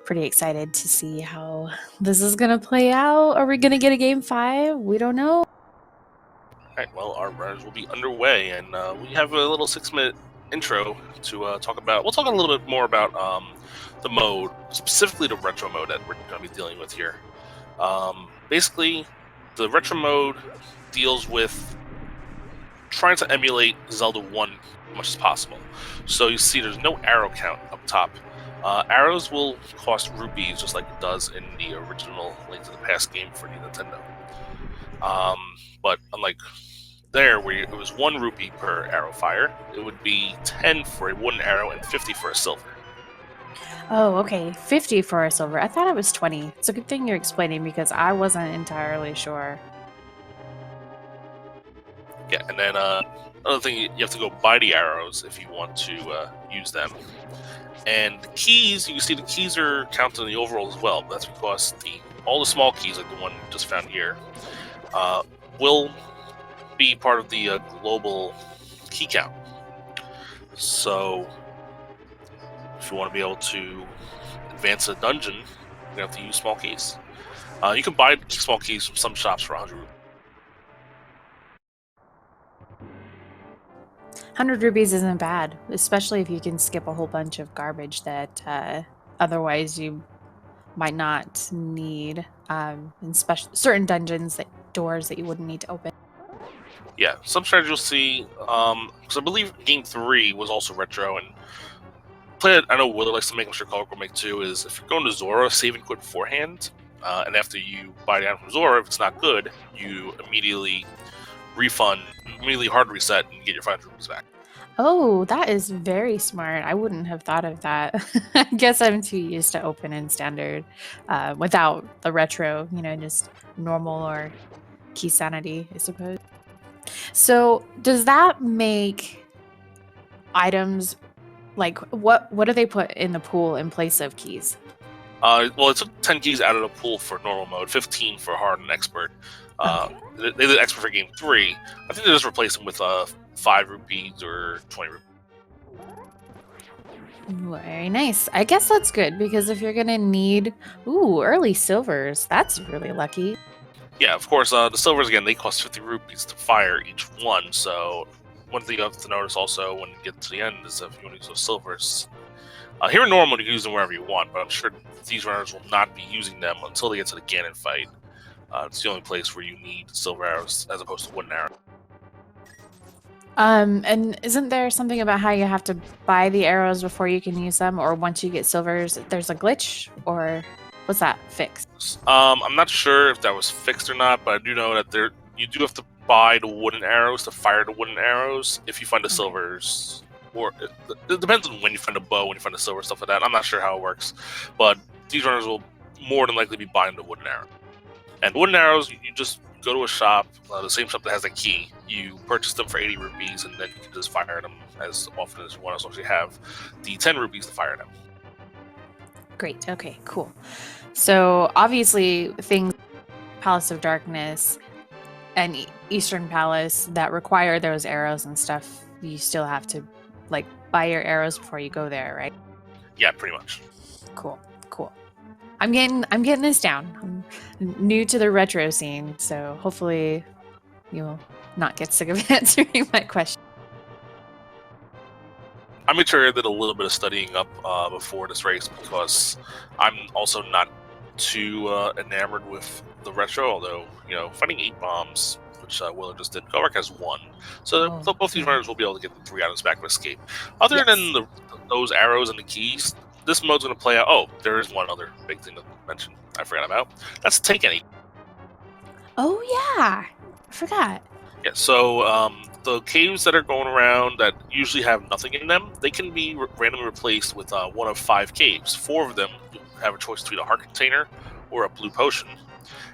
pretty excited to see how this is going to play out. Are we going to get a game 5? We don't know. Alright, well, our runners will be underway, and we have a little 6-minute intro to talk about. We'll talk a little bit more about the mode, specifically the retro mode that we're going to be dealing with here. Basically, the retro mode deals with trying to emulate Zelda 1 as much as possible. So you see there's no arrow count up top. Arrows will cost rupees just like it does in the original Link to the Past game for the Nintendo. But unlike there, where it was 1 rupee per arrow fire, it would be 10 for a wooden arrow and 50 for a silver. Oh, okay. 50 for a silver. I thought it was 20. It's a good thing you're explaining because I wasn't entirely sure. Yeah, and then another thing, you have to go buy the arrows if you want to use them. And the keys, you can see the keys are counted in the overall as well. That's because all the small keys, like the one just found here, will be part of the global key count. So if you want to be able to advance a dungeon, you have to use small keys. You can buy small keys from some shops for 100 rupees. 100 rupees isn't bad, especially if you can skip a whole bunch of garbage that otherwise you might not need in certain dungeons, doors that you wouldn't need to open. Yeah, some strategies you'll see, because I believe Game 3 was also retro, and I know Willard likes to make, I'm sure Kohrek will make too, is if you're going to Zora, save and quit beforehand, and after you buy the item from Zora, if it's not good, you immediately hard reset and get your 500 rupees back. Oh, that is very smart. I wouldn't have thought of that. I guess I'm too used to open and standard without the retro, just normal or key sanity, I suppose. So does that make items, like what do they put in the pool in place of keys? Well, it took 10 keys out of the pool for normal mode, 15 for hard and expert. Okay. They did expert for Game 3. I think they just replaced them with 5 rupees or 20 rupees. Very nice. I guess that's good, because if you're going to need early silvers, that's really lucky. Yeah, of course, the silvers, again, they cost 50 rupees to fire each one, so one thing you have to notice also when you get to the end is if you want to use those silvers. Here in normal, you can use them wherever you want, but I'm sure these runners will not be using them until they get to the Ganon fight. It's the only place where you need silver arrows as opposed to wooden arrows. And isn't there something about how you have to buy the arrows before you can use them, or once you get silvers, there's a glitch, or was that fixed? I'm not sure if that was fixed or not, but I do know that you do have to buy the wooden arrows to fire the wooden arrows if you find the silvers. Or it depends on when you find a bow, when you find a silver, stuff like that. I'm not sure how it works, but these runners will more than likely be buying the wooden arrow. And wooden arrows, you just go to a shop, the same shop that has a key. You purchase them for 80 rupees, and then you can just fire them as often as you want, as long as you have the 10 rupees to fire them. Great. Okay, cool. So obviously things Palace of Darkness and Eastern Palace that require those arrows and stuff, you still have to buy your arrows before you go there, right? Yeah, pretty much. Cool. I'm getting this down. I'm new to the retro scene, so hopefully you'll not get sick of answering my question. I made sure I did a little bit of studying up before this race, because I'm also not too enamored with the retro, although, fighting 8 bombs, which Willard just did, Kohrek has 1. So both these runners will be able to get the 3 items back with escape. Other than those arrows and the keys, this mode's going to play out. Oh, there is one other big thing to mention I forgot about. That's take any. Oh, yeah. I forgot. Yeah, so the caves that are going around that usually have nothing in them, they can be randomly replaced with one of 5 caves. 4 of them have a choice between a heart container or a blue potion.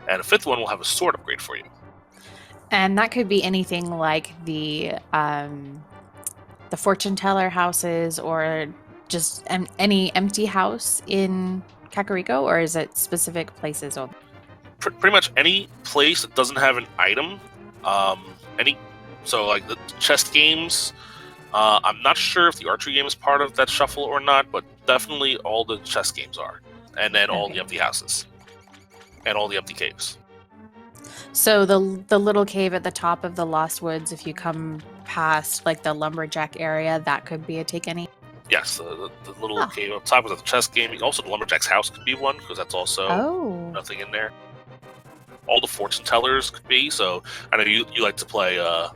And a 5th one will have a sword upgrade for you. And that could be anything like the fortune teller houses, or just any empty house in Kakariko, or is it specific places? Pretty much any place that doesn't have an item. So like the chess games, I'm not sure if the archery game is part of that shuffle or not, but definitely all the chess games are. and then all Okay. the empty houses, and all the empty caves. So the little cave at the top of the Lost Woods, if you come past like the lumberjack area, that could be a take any. Yes, the little cave up top with the chess game. Also, the lumberjack's house could be one because that's also nothing in there. All the fortune tellers could be. So I know you like to play the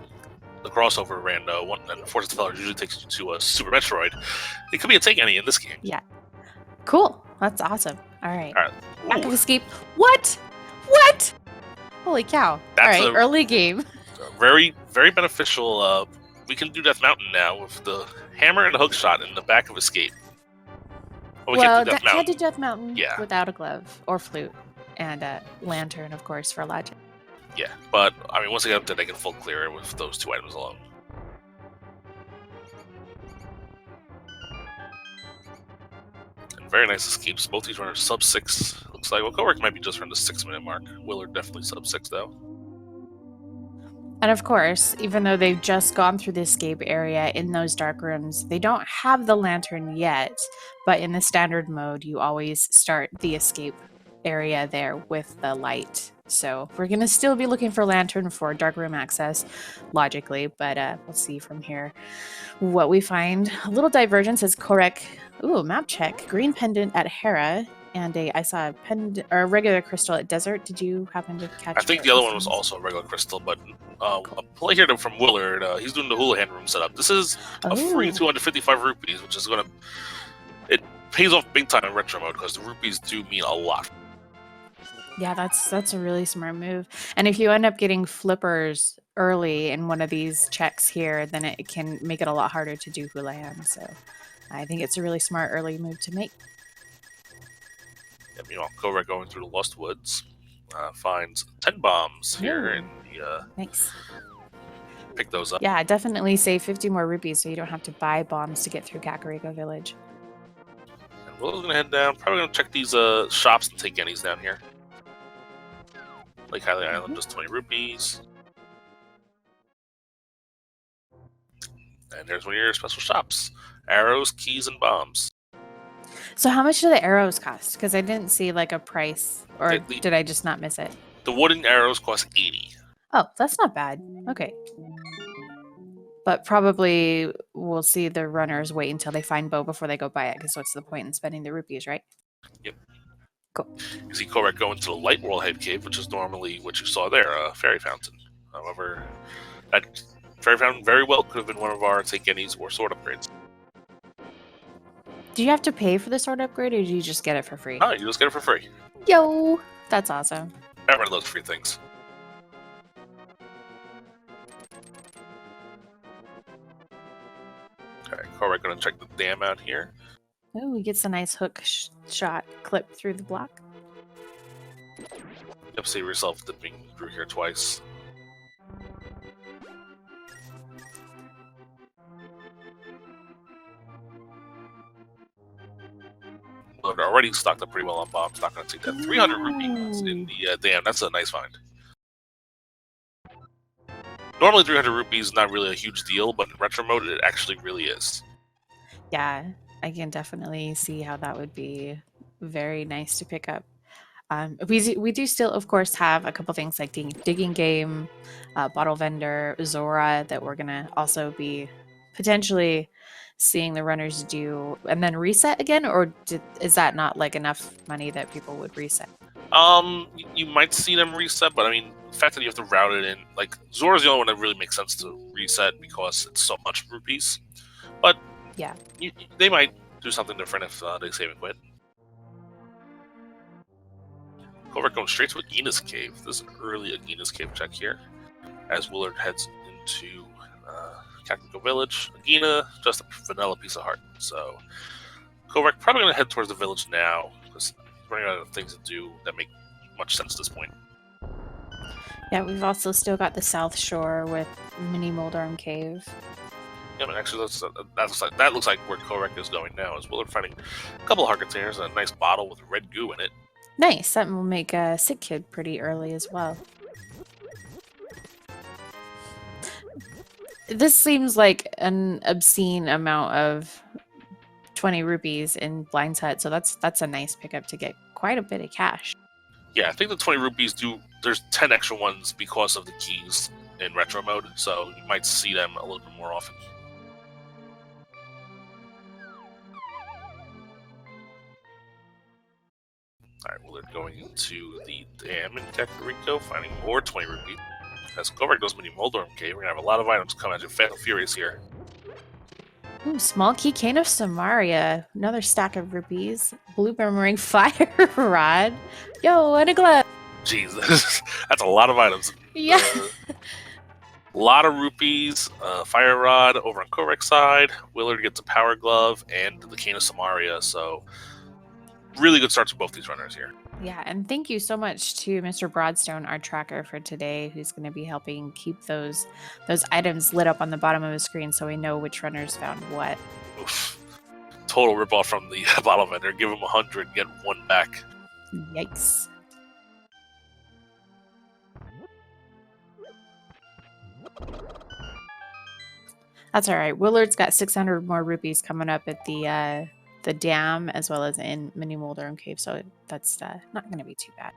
crossover rando one, and the fortune teller usually takes you to a Super Metroid. It could be a take any in this game. Yeah. Cool. That's awesome. All right. All right. Back of escape. What? What? Holy cow. That's all right. Early game. Very, very beneficial. We can do Death Mountain now with the hammer and the hook shot in the back of escape. Well, can't do Death Mountain yeah. without a glove or flute and a lantern, of course, for logic. Yeah, but I mean, once they get up there, they can full clear it with those 2 items alone. And very nice escapes. Both these runners sub 6. Looks like Kohrek might be just around the 6-minute mark. Willard definitely sub 6 though. And of course, even though they've just gone through the escape area in those dark rooms, they don't have the lantern yet. But in the standard mode, you always start the escape area there with the light. So we're going to still be looking for lantern for dark room access, logically. But we'll see from here what we find. A little divergence is Kohrek. Ooh, map check. Green pendant at Hera. And I saw a regular crystal at Desert. Did you happen to catch? I think the other one was also a regular crystal, but a play here from Willard. He's doing the Houlihan room setup. This is a free 255 rupees, which is going to... It pays off big time in retro mode because the rupees do mean a lot. Yeah, that's a really smart move. And if you end up getting flippers early in one of these checks here, then it can make it a lot harder to do Houlihan. So I think it's a really smart early move to make. Meanwhile, Kohrek going through the Lost Woods finds 10 bombs here in the... Nice. Pick those up. Yeah, definitely save 50 more rupees so you don't have to buy bombs to get through Kakariko Village. And Willow's going to head down. Probably going to check these shops and take guineas down here. Lake Highly Island, just 20 rupees. And there's one of your special shops. Arrows, keys, and bombs. So how much do the arrows cost? Because I didn't see like a price, or did I just not miss it? The wooden arrows cost 80. Oh, that's not bad. Okay. But probably we'll see the runners wait until they find Bo before they go buy it, because what's the point in spending the rupees, right? Yep. Cool. You see Kohrek go into the Light World Head Cave, which is normally what you saw there, a fairy fountain. However, that fairy fountain very well could have been one of our take guineas or sword upgrades. Do you have to pay for the sword upgrade, or do you just get it for free? Oh, you just get it for free. Yo! That's awesome. Got rid of those free things. Alright, Kohrek gonna check the dam out here. Oh, he gets a nice hook shot clip through the block. Yep, save yourself dipping through here twice. Well, they're already stocked up pretty well on bombs. Not going to take that. 300 rupees in the dam. That's a nice find. Normally 300 rupees is not really a huge deal, but in retro mode it actually really is. Yeah, I can definitely see how that would be very nice to pick up. We do still, of course, have a couple things like digging game, bottle vendor, Zora that we're going to also be potentially seeing the runners do, and then reset again, or is that not like enough money that people would reset? You might see them reset, but I mean, the fact that you have to route it in, like Zora's the only one that really makes sense to reset because it's so much rupees. But yeah, they might do something different if they save and quit. Kohrek going straight to Agina's cave. This is an early Agina's cave check here, as Willard heads into Kakariko Village. Agina, just a vanilla piece of heart. So Kohrek probably going to head towards the village now because he's running out of things to do that make much sense at this point. Yeah, we've also still got the South Shore with Mini Moldarm Cave. Yeah, but actually, that looks like where Kohrek is going now. Is Willard finding a couple of heart containers and a nice bottle with red goo in it. Nice. That will make a Sick Kid pretty early as well. This seems like an obscene amount of 20 rupees in Blind's Hut, so that's a nice pickup to get quite a bit of cash. Yeah, I think the 20 rupees there's 10 extra ones because of the keys in retro mode, so you might see them a little bit more often. Alright, well, they're going into the dam in Kakariko, finding more 20 rupees. As Kohrek goes mini Moldorm Cave, we're gonna have a lot of items come at you fast and furious here. Ooh, small key cane of Samaria. Another stack of rupees. Blue boomerang fire rod. Yo, and a glove. Jesus, that's a lot of items. Yeah. A lot of rupees. Fire rod over on Kohrek's side. Willard gets a power glove and the cane of Samaria. So really good starts for both these runners here. Yeah, and thank you so much to Mr. Broadstone, our tracker for today, who's going to be helping keep those items lit up on the bottom of the screen so we know which runners found what. Oof. Total ripoff from the bottle vendor. Give him 100, get one back. Yikes. That's all right. Willard's got 600 more rupees coming up at the dam as well as in Mini Moldorm Cave, so that's not going to be too bad.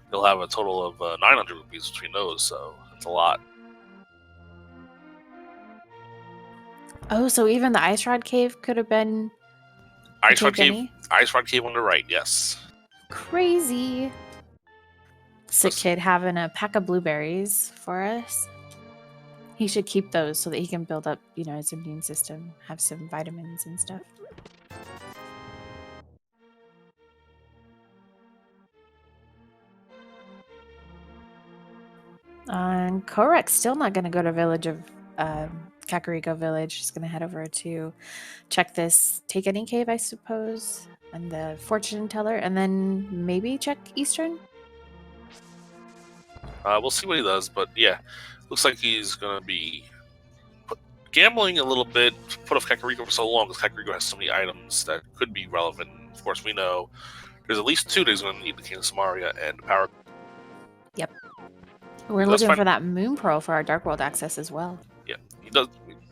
He'll have a total of 900 rupees between those, so that's a lot. Oh, so even the Ice Rod Cave could have been Ice Rod Cave on the right, yes. Crazy. Sick kid having a pack of blueberries for us. He should keep those so that he can build up, his immune system, have some vitamins and stuff. And Kohrek's still not going to go to Kakariko Village. He's going to head over to check this Take Any Cave, I suppose, and the Fortune Teller, and then maybe check Eastern? We'll see what he does, but yeah, looks like he's going to be gambling a little bit to put off Kakariko for so long, because Kakariko has so many items that could be relevant. Of course, we know there's at least 2 days going to need the King of Samaria and the Power. Yep. We're looking for that Moon Pearl for our Dark World access as well. Yeah, he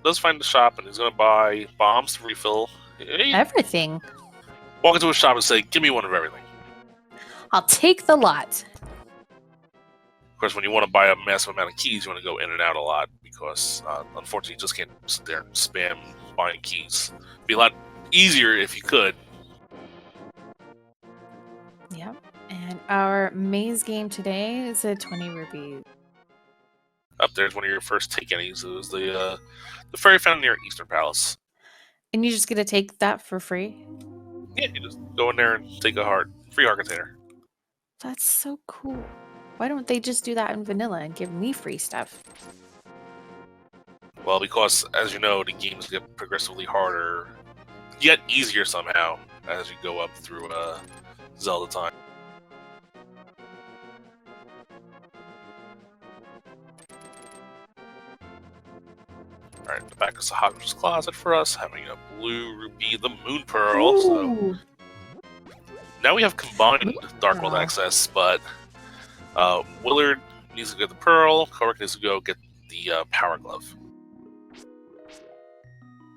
does find the shop, and he's going to buy bombs to refill. Everything. Walk into a shop and say, give me one of everything. I'll take the lot. Of course, when you want to buy a massive amount of keys, you want to go in and out a lot, because unfortunately you just can't sit there and spam buying keys. It'd be a lot easier if you could. Yep. And our maze game today is a 20 rupees. Up there's one of your first take any's. It was the fairy found near Eastern Palace. And you just get to take that for free? Yeah, you just go in there and take a free heart container. That's so cool. Why don't they just do that in vanilla and give me free stuff? Well, because, as you know, the games get progressively harder, yet easier somehow, as you go up through Zelda time. Alright, the back of Sahaku's closet for us, having a blue rupee, the Moon Pearl. Ooh. So now we have combined Dark World access, but Willard needs to get the Pearl, Kohrek needs to go get the Power Glove.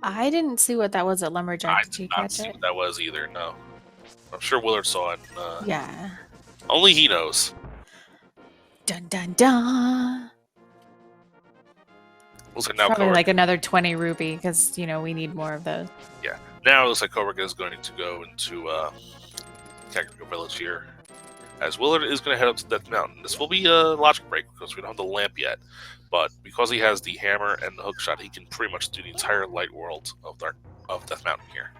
I didn't see what that was at Lumberjack. I Did you did not catch see it? what that was either, no. I'm sure Willard saw it. Yeah. Only he knows. Dun dun dun. Looks like now Probably Kohrek, like another 20 rupee because, we need more of those. yeah. Now it looks like Kohrek is going to go into Kakariko Village here. As Willard is going to head up to Death Mountain. This will be a logic break because we don't have the lamp yet. But because he has the hammer and the hook shot, he can pretty much do the entire light world of Death Mountain here.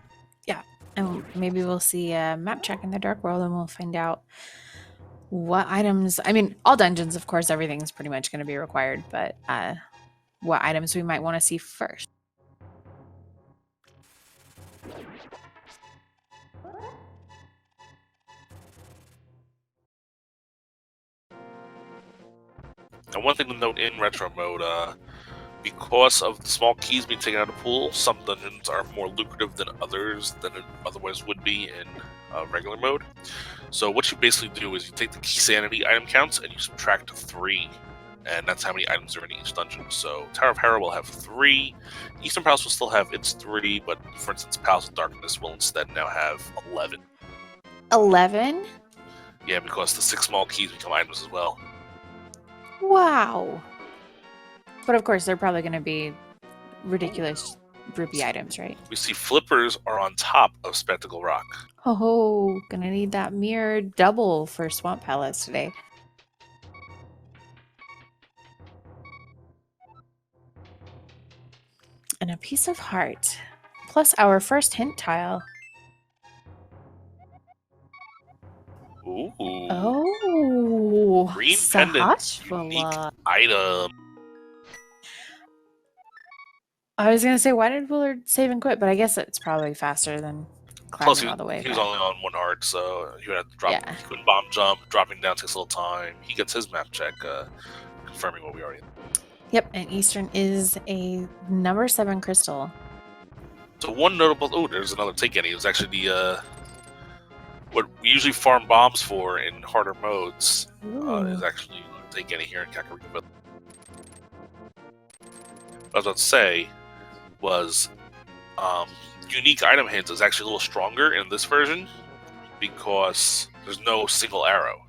Yeah. And maybe we'll see a map check in the Dark World and we'll find out what items. I mean, all dungeons, of course, everything's pretty much going to be required. But what items we might want to see first. And one thing to note in retro mode, because of the small keys being taken out of the pool, some dungeons are more lucrative than others than it otherwise would be in regular mode. So what you basically do is you take the key sanity item counts and you subtract 3 and that's how many items are in each dungeon. So Tower of Hera will have 3. Eastern Palace will still have its 3, but for instance, Palace of Darkness will instead now have 11. 11? Yeah, because the 6 small keys become items as well. Wow. But of course, they're probably going to be ridiculous rupee items, right? We see flippers are on top of Spectacle Rock. Oh, gonna need that mirror double for Swamp Palace today. And a piece of heart. Plus our first hint tile. Ooh. Oh, Green pendant, Sahashvala. unique item. I was gonna say, why did Willard save and quit? But I guess it's probably faster than climbing Plus, all the way he was back. only on 1 heart, so he would have to drop. Yeah. He couldn't bomb jump. Dropping down takes a little time. He gets his map check, confirming what we already. Yep, and Eastern is a number 7 crystal. So one notable. Oh, there's another take any. It was actually the what we usually farm bombs for in harder modes is actually take any here in Kakariko. What I was about to say was unique item hints is actually a little stronger in this version because there's no single arrow.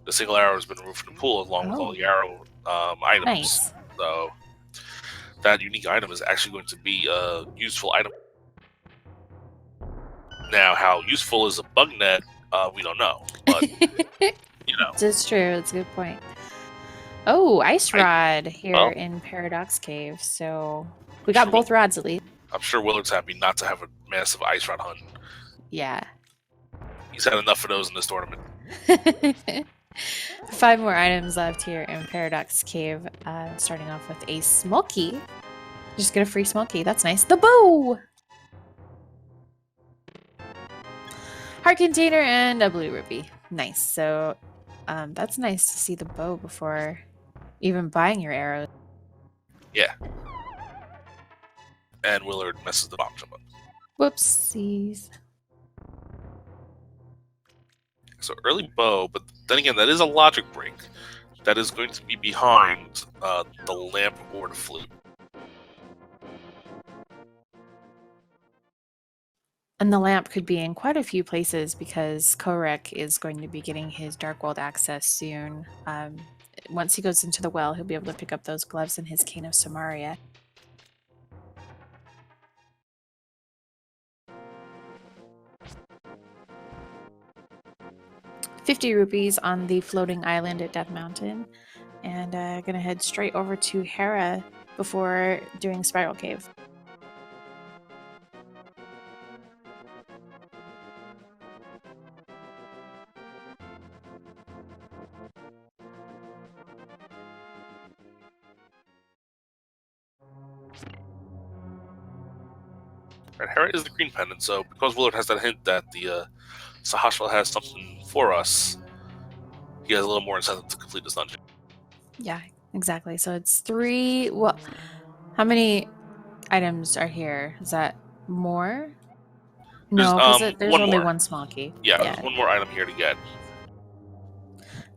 The single arrow has been removed from the pool along with all the arrow items. Nice. So that unique item is actually going to be a useful item. Now, how useful is a bug net, we don't know. But, you know. That's true. That's a good point. Oh, Ice Rod here in Paradox Cave. So we got both rods at least. I'm sure Willard's happy not to have a massive Ice Rod hunt. Yeah. He's had enough of those in this tournament. 5 more items left here in Paradox Cave. Starting off with a small key. Just get a free small key. That's nice. The bow! Heart container and a blue rupee. Nice. So that's nice to see the bow before even buying your arrows. Yeah. And Willard messes the bomb jump up. Whoopsies. So early bow, but then again, that is a logic break. That is going to be behind the lamp or the flute. And the lamp could be in quite a few places because Kohrek is going to be getting his Dark World access soon. Once he goes into the well, he'll be able to pick up those gloves and his Cane of Samaria. $50 on the floating island at Death Mountain. And gonna head straight over to Hera before doing Spiral Cave. Right, Hera is the green pendant, so because Willard has that hint that the Sahashval has something for us, he has a little more incentive to complete this dungeon. Yeah, exactly. So it's 3. Well, how many items are here? Is that more? No, because there's only one small key. Yeah, there's one more item here to get.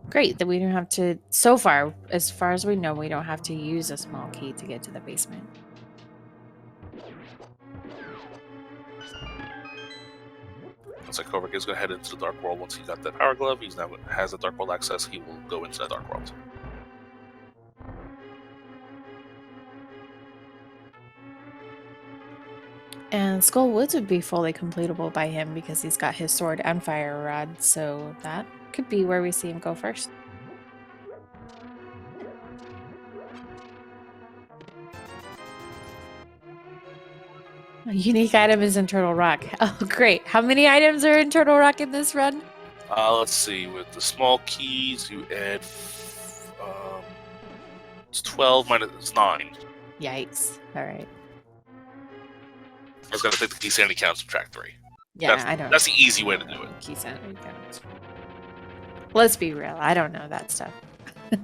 Great that we don't have to. So far as we know, we don't have to use a small key to get to the basement. Looks like Kohrek is going to head into the Dark World once he got that Power Glove. He's now has the Dark World access. He will go into the Dark World. And Skull Woods would be fully completable by him because he's got his sword and fire rod, so that could be where we see him go first. A unique item is in Turtle Rock. Oh, great. How many items are in Turtle Rock in this run? Let's see. With the small keys, you add... it's 12 minus 9. Yikes. All right. I was going to take the key sanity count, subtract 3. Yeah, I don't. That's the easy way to do it. Key sanity count. Let's be real. I don't know that stuff. Alright,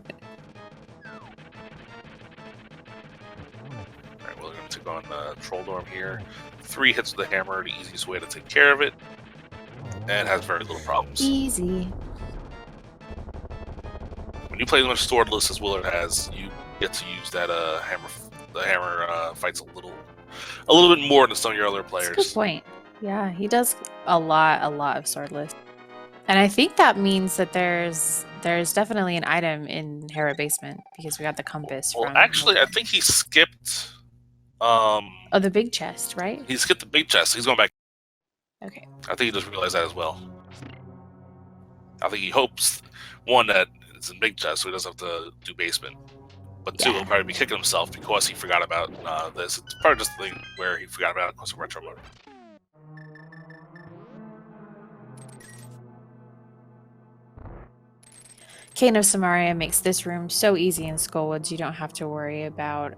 well, we're going to take on Troll Dorm here. 3 hits with the hammer, the easiest way to take care of it. And has very little problems. Easy. when you play as much swordless as Willard has, you get to use that hammer. The hammer fights a little bit more than some of your other players. That's a good point. Yeah, he does a lot of swordless. And I think that means that there's definitely an item in Hera basement because we got the compass. Well, actually, I think he skipped. Oh, the big chest, right? He skipped the big chest. He's going back. Okay. I think he just realized that as well. I think he hopes, one, that it's in big chest, so he doesn't have to do basement. But two, he'll probably be kicking himself because he forgot about this. It's probably just the thing where he forgot about it because of retro mode. Kane of Samaria makes this room so easy in Skullwoods. You don't have to worry about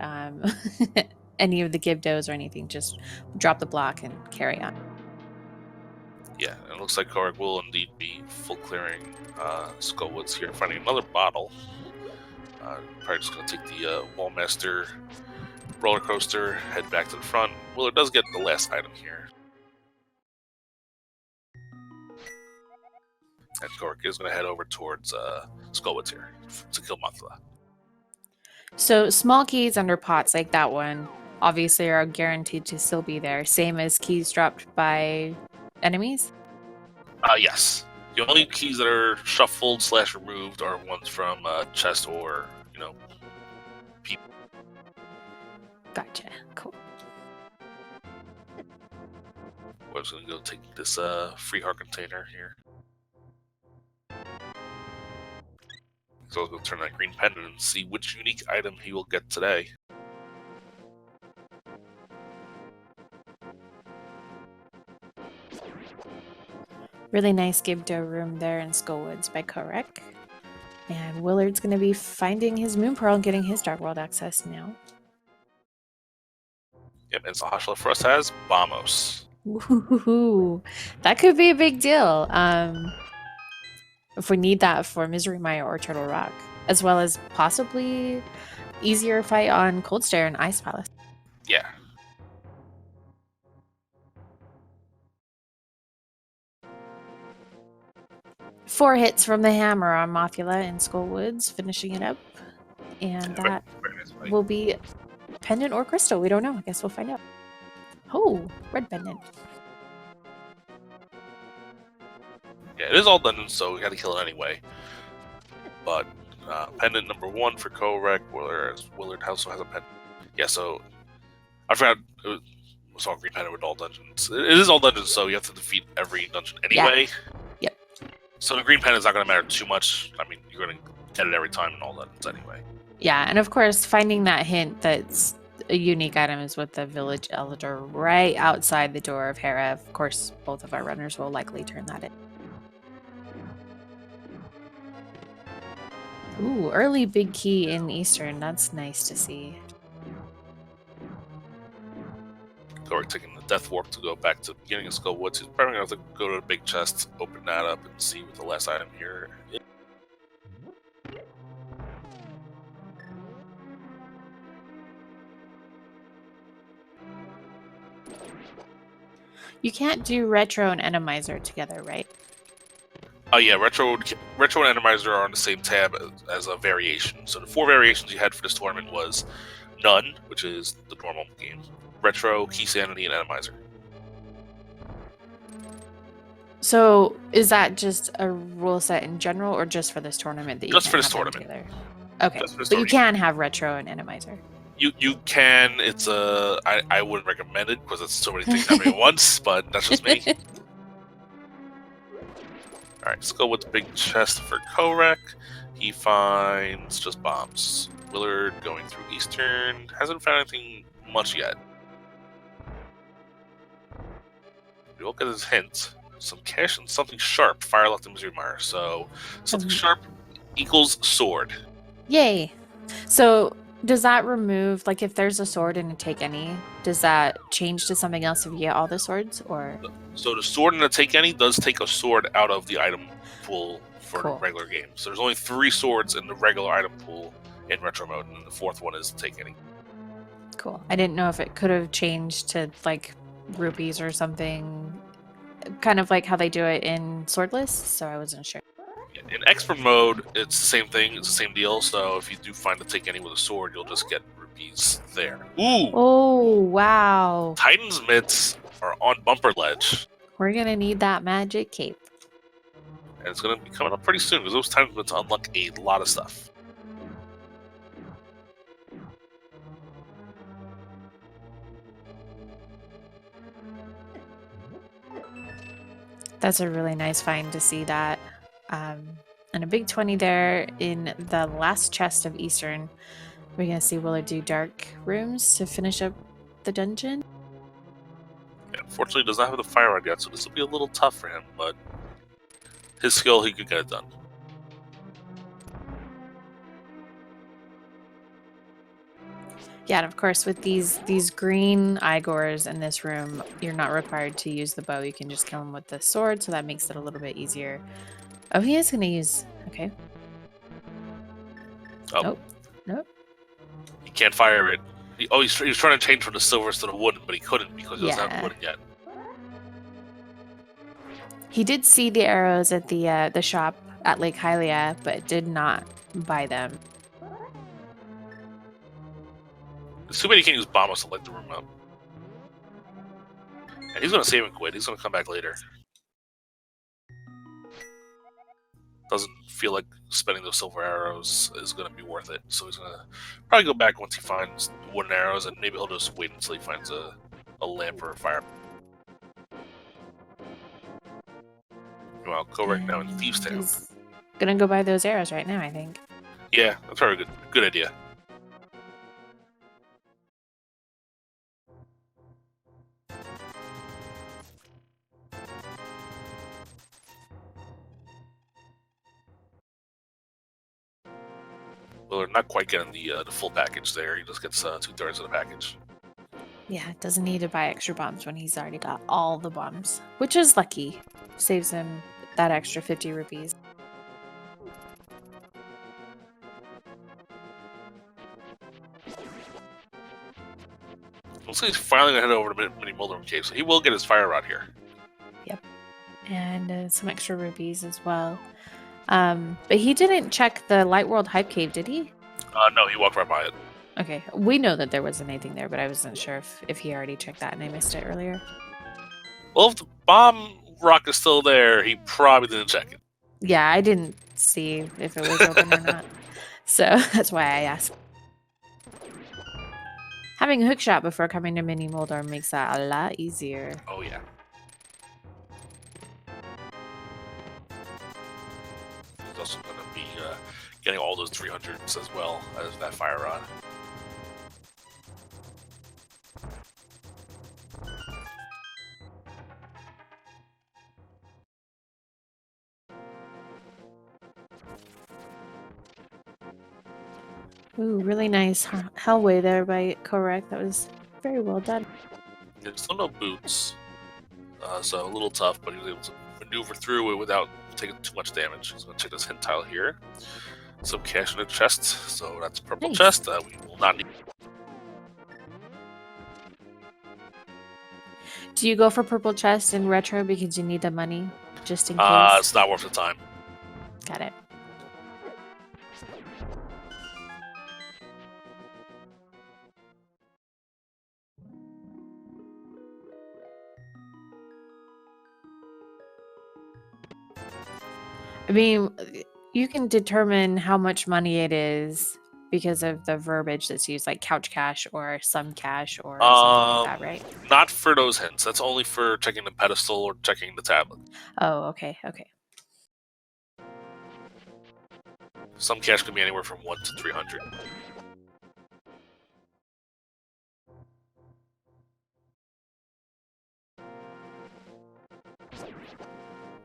any of the Gibdos or anything. Just drop the block and carry on. Yeah, it looks like Kohrek will indeed be full clearing Skullwoods here, finding another bottle. Probably just going to take the Wallmaster roller coaster, head back to the front. Willard does get the last item here. And Kohrek is going to head over towards Skullwoods here to kill Mothra. So small keys under pots like that one obviously are guaranteed to still be there. Same as keys dropped by enemies? Yes. The only keys that are shuffled / removed are ones from chest or, people. Gotcha. Cool. We're just going to go take this free heart container here. So I'll go turn that green pendant and see which unique item he will get today. Really nice Gibdo room there in Skullwoods by Kohrek. And Willard's going to be finding his Moon Pearl and getting his Dark World access now. Yep, and Sahasha for us has Bamos. Ooh, that could be a big deal. If we need that for Misery Maya or Turtle Rock, as well as possibly easier fight on Cold Stare and Ice Palace. Yeah. Four hits from the hammer on Mothula in Skullwoods, finishing it up. And that will be pendant or crystal. We don't know. I guess we'll find out. Oh, red pendant. Yeah, it is all dungeons, so we got to kill it anyway. But pendant number 1 for Kohrek, whereas Willard also has a pendant. Yeah, so I forgot it was all green pendant with all dungeons. It is all dungeons, so you have to defeat every dungeon anyway. Yeah. Yep. So the green pendant's not going to matter too much. I mean, you're going to get it every time in all dungeons anyway. Yeah, and of course, finding that hint that's a unique item is with the village elder right outside the door of Hera. Of course, both of our runners will likely turn that in. Ooh, early big key in Eastern. That's nice to see. Kohrek taking the Death Warp to go back to the beginning of Skullwoods. He's probably going to have to go to the big chest, open that up, and see what the last item here is. You can't do Retro and Randomizer together, right? Oh yeah, Retro and Randomizer are on the same tab as a variation. So the 4 variations you had for this tournament was None, which is the normal game, Retro, Key Sanity, and Randomizer. So is that just a rule set in general, or just for this tournament? That you just for this have them tournament. together? Okay, but you can have Retro and Randomizer. You can. It's I wouldn't recommend it because it's so many things happening at once, but that's just me. Alright, let's go with the big chest for Kohrek. He finds just bombs. Willard going through Eastern. Hasn't found anything much yet. We will get his hint. Some cash and something sharp. Fire left in Misery Mire. So something sharp equals sword. Yay. So does that remove, like, if there's a sword and a take any, does that change to something else if you get all the swords, or? So the sword in the take any does take a sword out of the item pool for Cool. the regular game. So there's only 3 swords in the regular item pool in retro mode, and the 4th one is take any. Cool. I didn't know if it could have changed to, like, rupees or something, kind of like how they do it in Swordless, so I wasn't sure. In expert mode, it's the same thing. It's the same deal. So if you do find a take any with a sword, you'll just get rupees there. Ooh! Oh, wow. Titan's mitts are on bumper ledge. We're going to need that magic cape. And it's going to be coming up pretty soon because those Titan's mitts unlock a lot of stuff. That's a really nice find to see that. And a big 20 there in the last chest of Eastern. We're going to see Willard do dark rooms to finish up the dungeon. Yeah, unfortunately, he does not have the fire rod yet, so this will be a little tough for him, but his skill, he could get it done. Yeah, and of course, with these green Igors in this room, you're not required to use the bow. You can just kill them with the sword, so that makes it a little bit easier. Oh, he is going to use... Okay. Oh. Nope. Nope. He can't fire it. He's trying to change from the silvers to the wooden, but he couldn't because he doesn't have the wooden yet. He did see the arrows at the shop at Lake Hylia, but did not buy them. It's too bad he can't use bombs to light the room up. And he's going to save and quit. He's going to come back later. Doesn't feel like spending those silver arrows is going to be worth it. So he's going to probably go back once he finds wooden arrows, and maybe he'll just wait until he finds a lamp or a fire. Well, Kohrek now in Thieves' Town. He's going to go buy those arrows right now, I think. Yeah, that's probably a good idea. Willard not quite getting the full package there. He just gets 2/3 of the package. Yeah, doesn't need to buy extra bombs when he's already got all the bombs, which is lucky. Saves him that extra 50 rupees. Looks like he's finally going to head over to Mini Mulder Cave, so he will get his fire rod here. Yep. And some extra rupees as well. But he didn't check the Light World Hype Cave, did he? No, he walked right by it. Okay, we know that there wasn't anything there, but I wasn't sure if he already checked that and I missed it earlier. Well, if the bomb rock is still there, he probably didn't check it. Yeah, I didn't see if it was open or not. So that's why I asked. Having a hook shot before coming to Mini Moldor makes that a lot easier. Oh, yeah. He's also going to be getting all those 300s as well as that fire rod. Ooh, really nice hellway there by Kohrek. That was very well done. There's still no boots, so a little tough, but he was able to maneuver through it without taking too much damage. He's going to check this hint tile here. Some cash in the chest, so that's a purple Nice. chest. We will not need. Do you go for purple chest in retro because you need the money, just in case? It's not worth the time. Got it. I mean, you can determine how much money it is because of the verbiage that's used, like couch cash or some cash or something like that, right? Not for those hints. That's only for checking the pedestal or checking the tablet. Oh, okay, okay. Some cash can be anywhere from 1 to 300.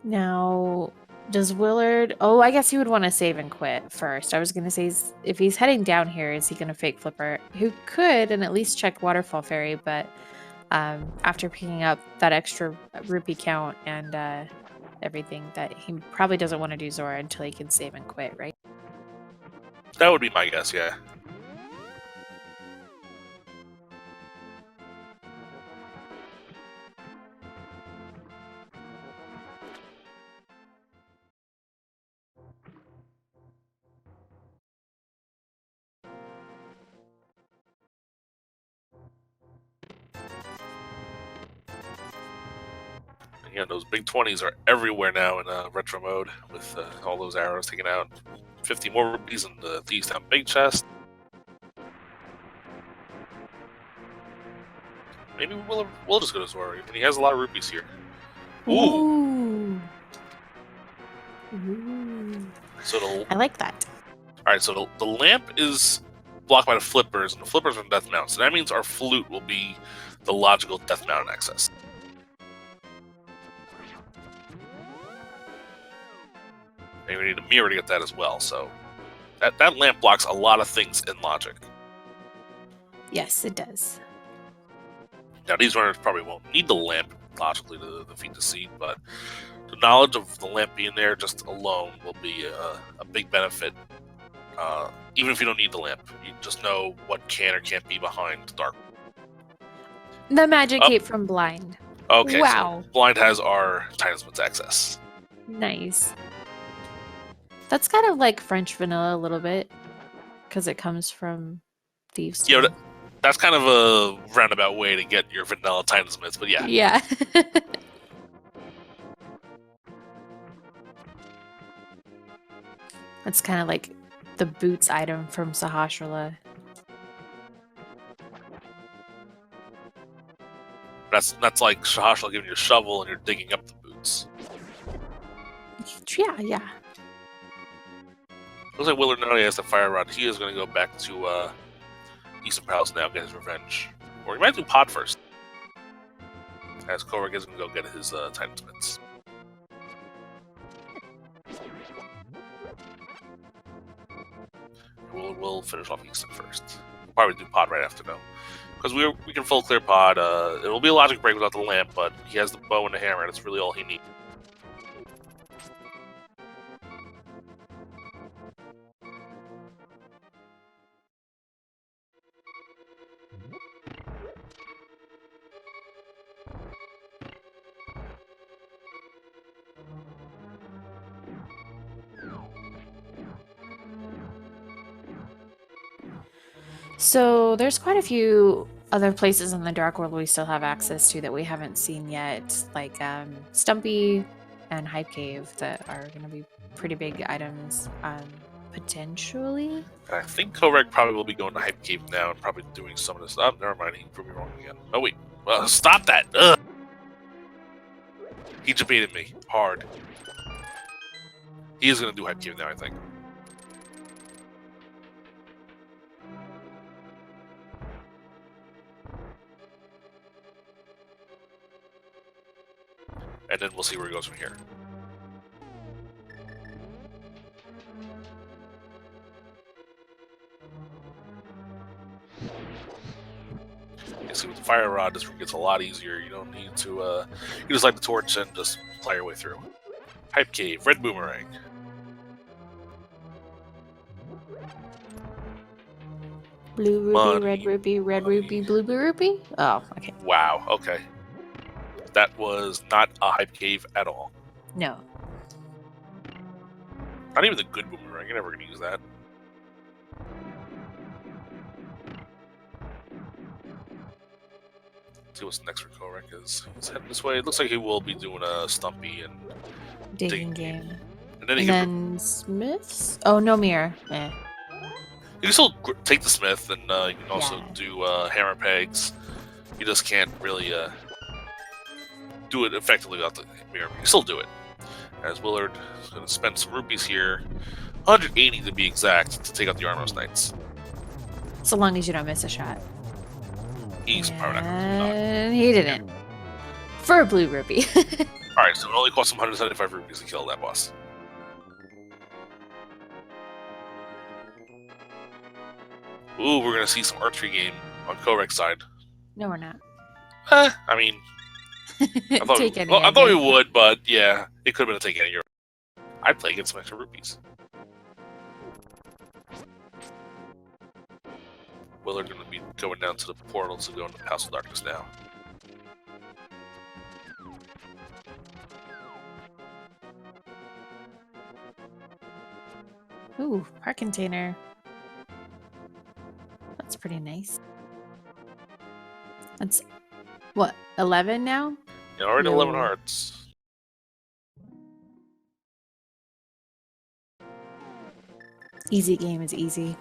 Now, does Willard... Oh, I guess he would want to save and quit first. I was going to say, if he's heading down here, is he going to fake flipper? Who could, and at least check Waterfall Fairy, but after picking up that extra rupee count and everything, that he probably doesn't want to do Zora until he can save and quit, right? That would be my guess, yeah. Yeah, those big 20s are everywhere now in retro mode with all those arrows taken out. 50 more rupees in the Thieves Town big chest. Maybe we'll just go to Zora. And he has a lot of rupees here. Ooh. Ooh. So I like that. All right, so the lamp is blocked by the flippers, and the flippers are Death Mount. So that means our flute will be the logical Death Mount access. And we need a mirror to get that as well. So that lamp blocks a lot of things in logic. Yes, it does. Now, these runners probably won't need the lamp logically to defeat the seed, but the knowledge of the lamp being there just alone will be a big benefit. Even if you don't need the lamp, you just know what can or can't be behind the dark. The magic cape from Blind. Okay, wow. So Blind has our talisman's access. Nice. That's kind of like French vanilla a little bit, because it comes from Thieves' Tale. Yeah, that's kind of a roundabout way to get your vanilla talismans, but yeah. Yeah. That's kind of like the boots item from Sahasrara. That's like Sahasrara giving you a shovel and you're digging up the boots. Yeah. Looks like Willard now has the fire rod. He is going to go back to Eastern Palace now, get his revenge. Or he might do Pod first. As Kohrek is going to go get his talismans. We'll finish off Easton first. We'll probably do Pod right after though, because we can full clear Pod. It will be a logic break without the lamp, but he has the bow and the hammer, and it's really all he needs. So there's quite a few other places in the Dark World we still have access to that we haven't seen yet, like Stumpy and Hype Cave, that are going to be pretty big items, potentially. And I think Kohrek probably will be going to Hype Cave now and probably doing some of this. Oh, never mind, he proved me wrong again. Oh wait, well, stop that! Ugh. He debated me hard. He is going to do Hype Cave now, I think. And then we'll see where he goes from here. You see, with the fire rod, this room gets a lot easier. You don't need to, you just light the torch and just play your way through. Hype Cave, red boomerang. Blue ruby, red ruby, red ruby, blue ruby? Oh, okay. Wow, okay. That was not a Hype Cave at all. No. Not even the good boomerang. You're never going to use that. Let's see what's next for Kohrek is. He's heading this way. It looks like he will be doing a Stumpy and Digging game. And then, Smiths? Oh, no mirror. Eh. You can still take the Smith, and you can also do hammer pegs. You just can't really do it effectively without the mirror. You can still do it. As Willard is going to spend some rupees here, 180 to be exact, to take out the Armos Knights. So long as you don't miss a shot. He's probably not going to do. He didn't. For a blue rupee. Alright, so it only cost him 175 rupees to kill that boss. Ooh, we're going to see some archery game on Kohrek's side. No, we're not. I mean, I thought we would, but yeah, it could have been a take any year. I'd play against some extra rupees. Willard going to be going down to the portal to go into House of Darkness now. Ooh, park container. That's pretty nice. That's what, 11 now? Yeah, already 11 hearts. Easy game is easy.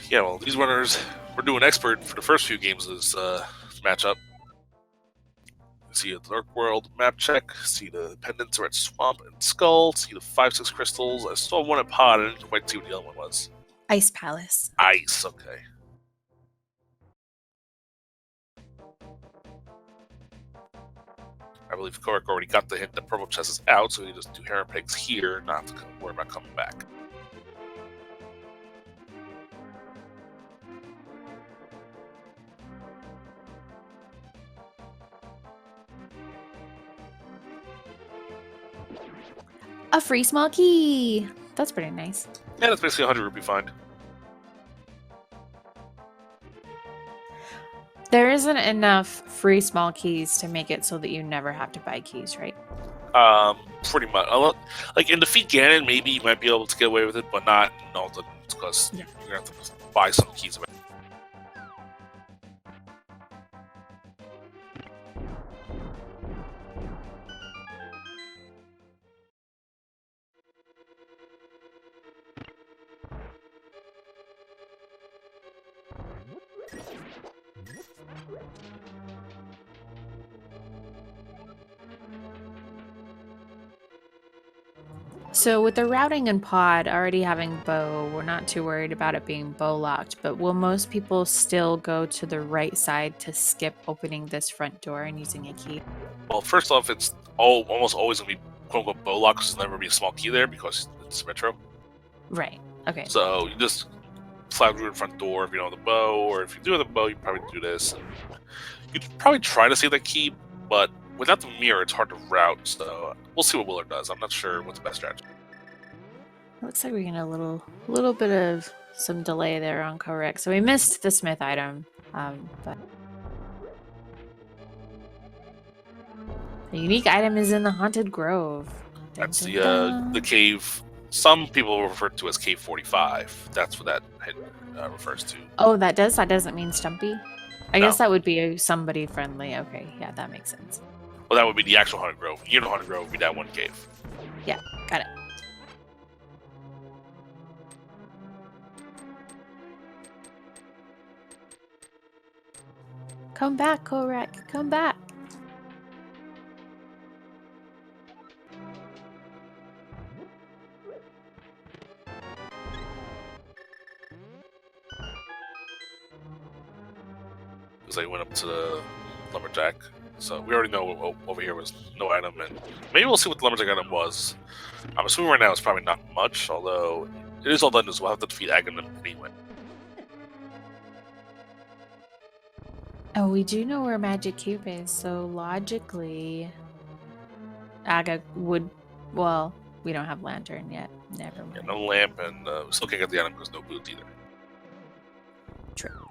Yeah, well, these runners were doing expert for the first few games of this matchup. See a Dark World map check, see the pendants are at Swamp and Skull, see the 5-6 crystals. I saw one at Pod, I didn't quite see what the other one was. Ice Palace. Ice, okay. I believe Kohrek already got the hint that purple chest is out, so he just do Heron Pegs here, not have to worry about coming back. A free small key. That's pretty nice. Yeah, that's basically 100 rupee find. There isn't enough free small keys to make it so that you never have to buy keys, right? Pretty much. Like in Defeat Ganon, maybe you might be able to get away with it, but not in Alta, because you're gonna have to buy some keys. So with the routing and pod already having bow, we're not too worried about it being bow locked, but will most people still go to the right side to skip opening this front door and using a key? Well, first off, it's almost always going to be quote-unquote bow lock, because there'll never be a small key there because it's retro. Right. Okay. So you just slide through the front door if you don't have the bow, or if you do have the bow, you probably do this. You'd probably try to save that key, but without the mirror, it's hard to route, so we'll see what Willard does. I'm not sure what's the best strategy. Looks like we're getting a little bit of some delay there on Kohrek. So we missed the smith item, but the unique item is in the Haunted Grove. That's the cave. Some people refer to as Cave 45. That's what that refers to. Oh, that doesn't mean Stumpy? I guess that would be somebody friendly. Okay, yeah, that makes sense. Well, that would be the actual Haunted Grove. Near the Haunted Grove would be that one cave. Yeah, got it. Come back, Kohrek. Come back. Because I went up to the lumberjack, so we already know over here was no item, and maybe we'll see what the lumberjack item was. I'm assuming right now it's probably not much, although it is all done as we'll have to defeat Aghanim anyway. Oh, we do know where Magic Cube is, so logically, Aga would. Well, we don't have lantern yet. Never mind. Yeah, no lamp, and we still can't get the item because no boots either. True.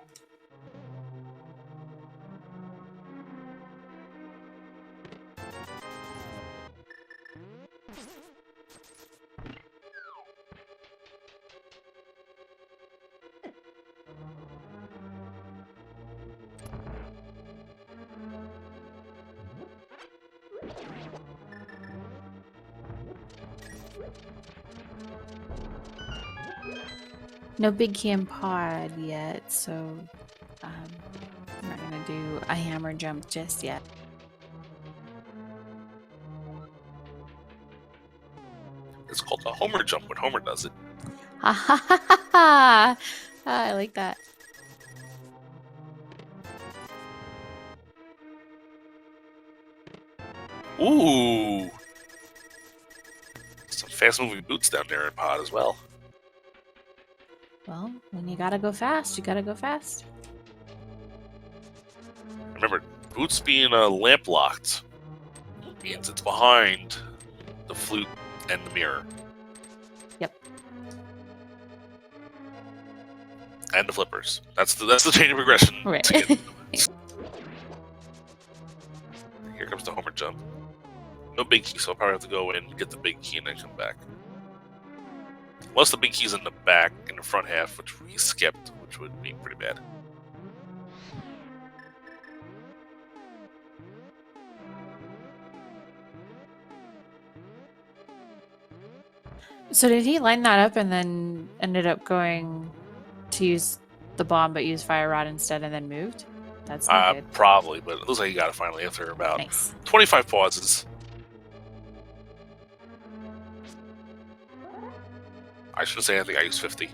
No big cam pod yet, so I'm not gonna do a hammer jump just yet. It's called a Homer jump when Homer does it. Ha ha ha ha ha! I like that. Ooh! Some fast-moving boots down there in Pod as well. Well, when you gotta go fast, you gotta go fast. Remember, boots being lamp-locked means it's behind the flute and the mirror. Yep. And the flippers. That's the chain of progression. Right. Here comes the Homer jump. No big key, so I'll probably have to go in, get the big key, and then come back. Unless the big key's in the back, in the front half, which he skipped, which would be pretty bad. So did he line that up and then ended up going to use the bomb but use fire rod instead and then moved? That's not good. Probably, but it looks like he got it finally after about Nice. 25 pauses. I should say I think I used 50.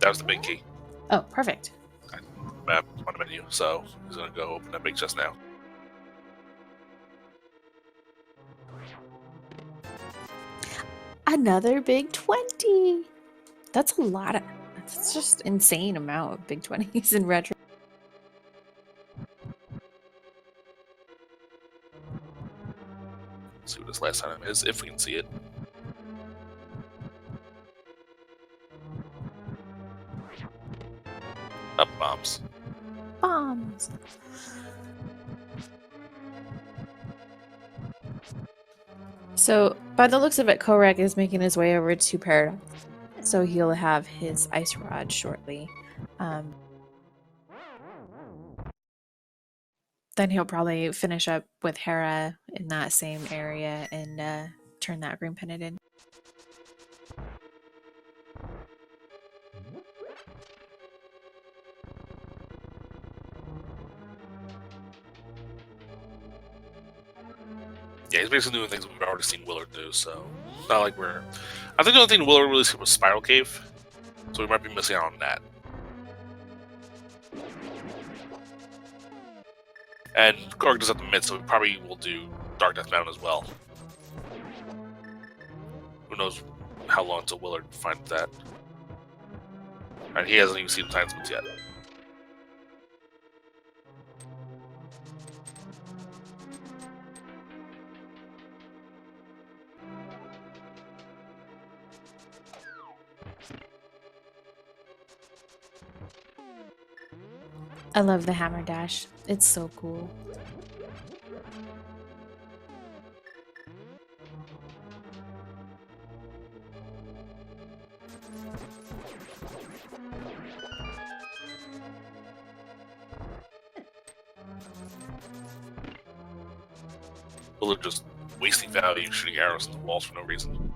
That was the big key. Oh, perfect. Map on the menu, so he's gonna go open that big chest now. Another big 20. That's a lot of. That's just insane amount of big 20s in retro. Let's see what this last item is, if we can see it. Up bombs. Bombs. So, by the looks of it, Kohrek is making his way over to Paradox. So he'll have his ice rod shortly. Then he'll probably finish up with Hera in that same area and turn that green pennant in. Yeah, he's basically doing things we've already seen Willard do, so not like we're. I think the only thing Willard really skipped was Spiral Cave, so we might be missing out on that. And Kohrek does have the mid, so we probably will do Dark Death Mountain as well. Who knows how long until Willard finds that. And he hasn't even seen the time splits yet. I love the hammer dash. It's so cool. Willard just wasting value shooting arrows into the walls for no reason.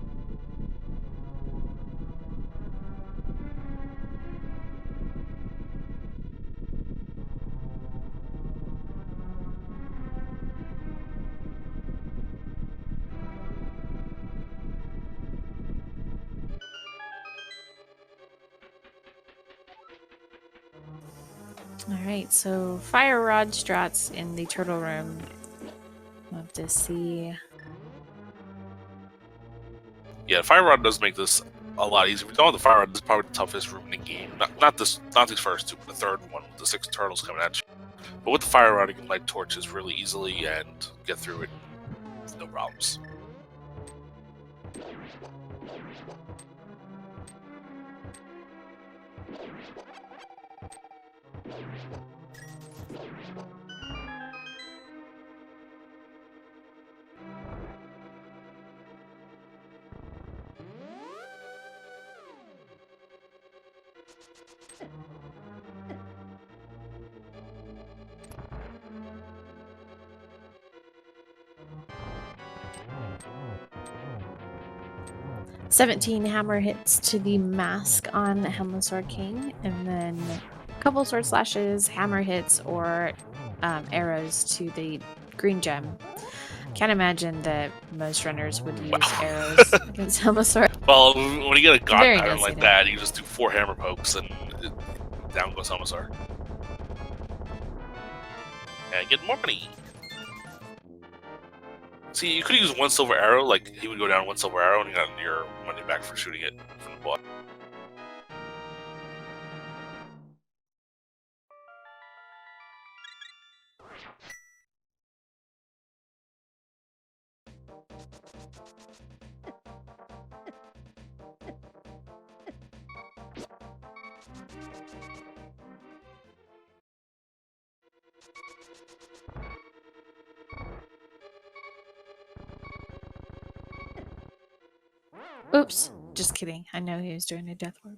Alright, so fire rod strats in the turtle room. We'll have to see. Yeah, Fire Rod does make this a lot easier. If you don't have the Fire Rod, this is probably the toughest room in the game. Not these first two, but the third one with the 6 turtles coming at you. But with the Fire Rod, you can light torches really easily and get through it with no problems. "17 hammer hits to the mask on Helmless Sword King, and then a couple sword slashes, hammer hits, or arrows to the green gem." Can't imagine that most runners would use arrows against Helmless Sword. Well, when you get a god Very pattern nice like idea. that, you just do 4 hammer pokes and down goes Helmazar. And get more money. See, you could use 1 silver arrow, like he would go down 1 silver arrow and you got your money back for shooting it from the bottom. Oops, just kidding. I know he was doing a death ward.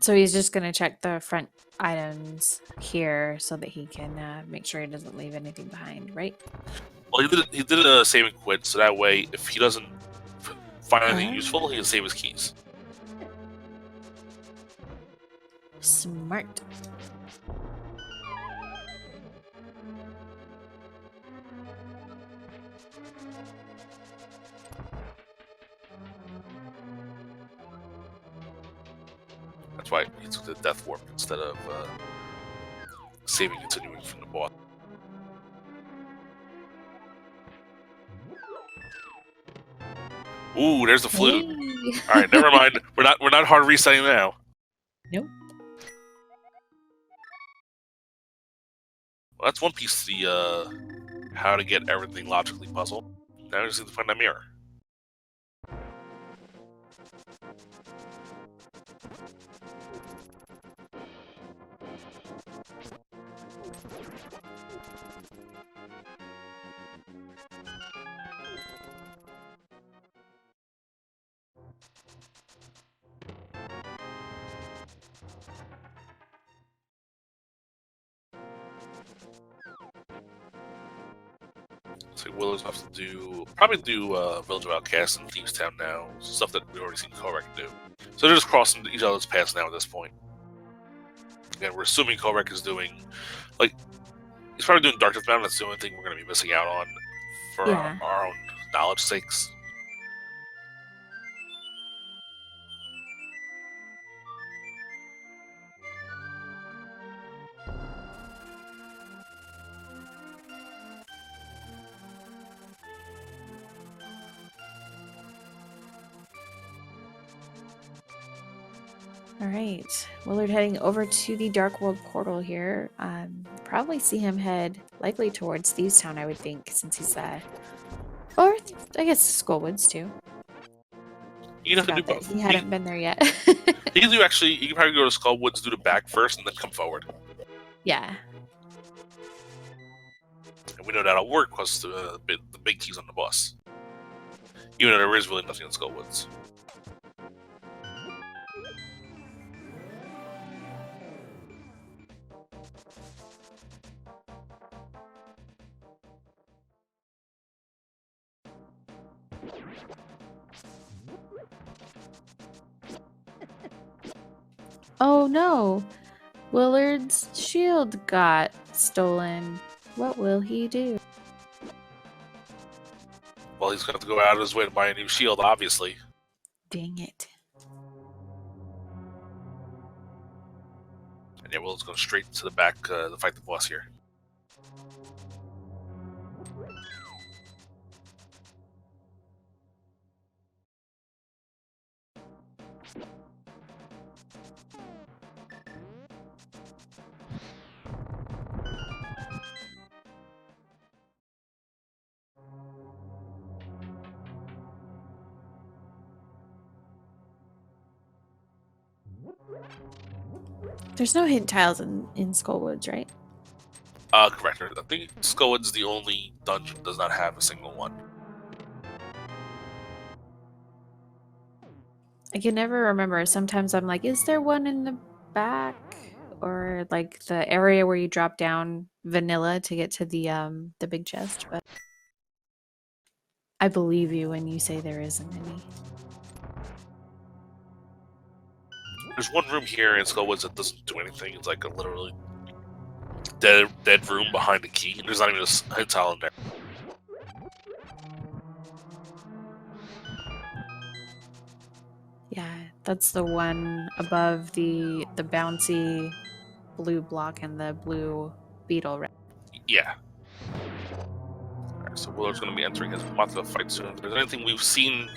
So he's just gonna check the front items here so that he can make sure he doesn't leave anything behind, right? Well, he did a save and quit, so that way, if he doesn't find anything useful, he can save his keys. Smart. That's why he took the death warp instead of saving continuing from the boss. Ooh, there's the flute. Hey. All right, never mind. We're not hard resetting now. Nope. Well, that's one piece of the how to get everything logically puzzle. Now we just need to find that mirror. So Willow's have to probably do Village of Outcasts and Thieves Town now. Stuff that we've already seen Kohrek do. So they're just crossing each other's paths now at this point. Again, we're assuming Kohrek is doing, like, he's probably doing Dark Death Mountain. That's the only thing we're going to be missing out on for our own knowledge sakes. All right, Willard heading over to the Dark World portal here. Probably see him head likely towards Thieves Town, I would think, since he's or I guess Skullwoods too. You can have to do both. He hadn't been there yet. He can do actually. You can probably go to Skullwoods, do the back first, and then come forward. Yeah. And we know that'll work because the big key's on the bus. Even though there is really nothing in Skullwoods. Oh no! Willard's shield got stolen. What will he do? Well, he's going to have to go out of his way to buy a new shield, obviously. Dang it. And yeah, Willard's going straight to the back to fight the boss here. There's no hidden tiles in Skullwoods, right? Correct. I think Skullwoods is the only dungeon that does not have a single one. I can never remember. Sometimes I'm like, is there one in the back? Or like the area where you drop down vanilla to get to the big chest, but I believe you when you say there isn't any. There's one room here in Skullwoods that doesn't do anything. It's like a literally dead room behind the key. There's not even a hidden tile in there. Yeah, that's the one above the bouncy blue block and the blue beetle. Yeah. Alright, so Willard's going to be entering his Matha fight soon. If there's anything we've seen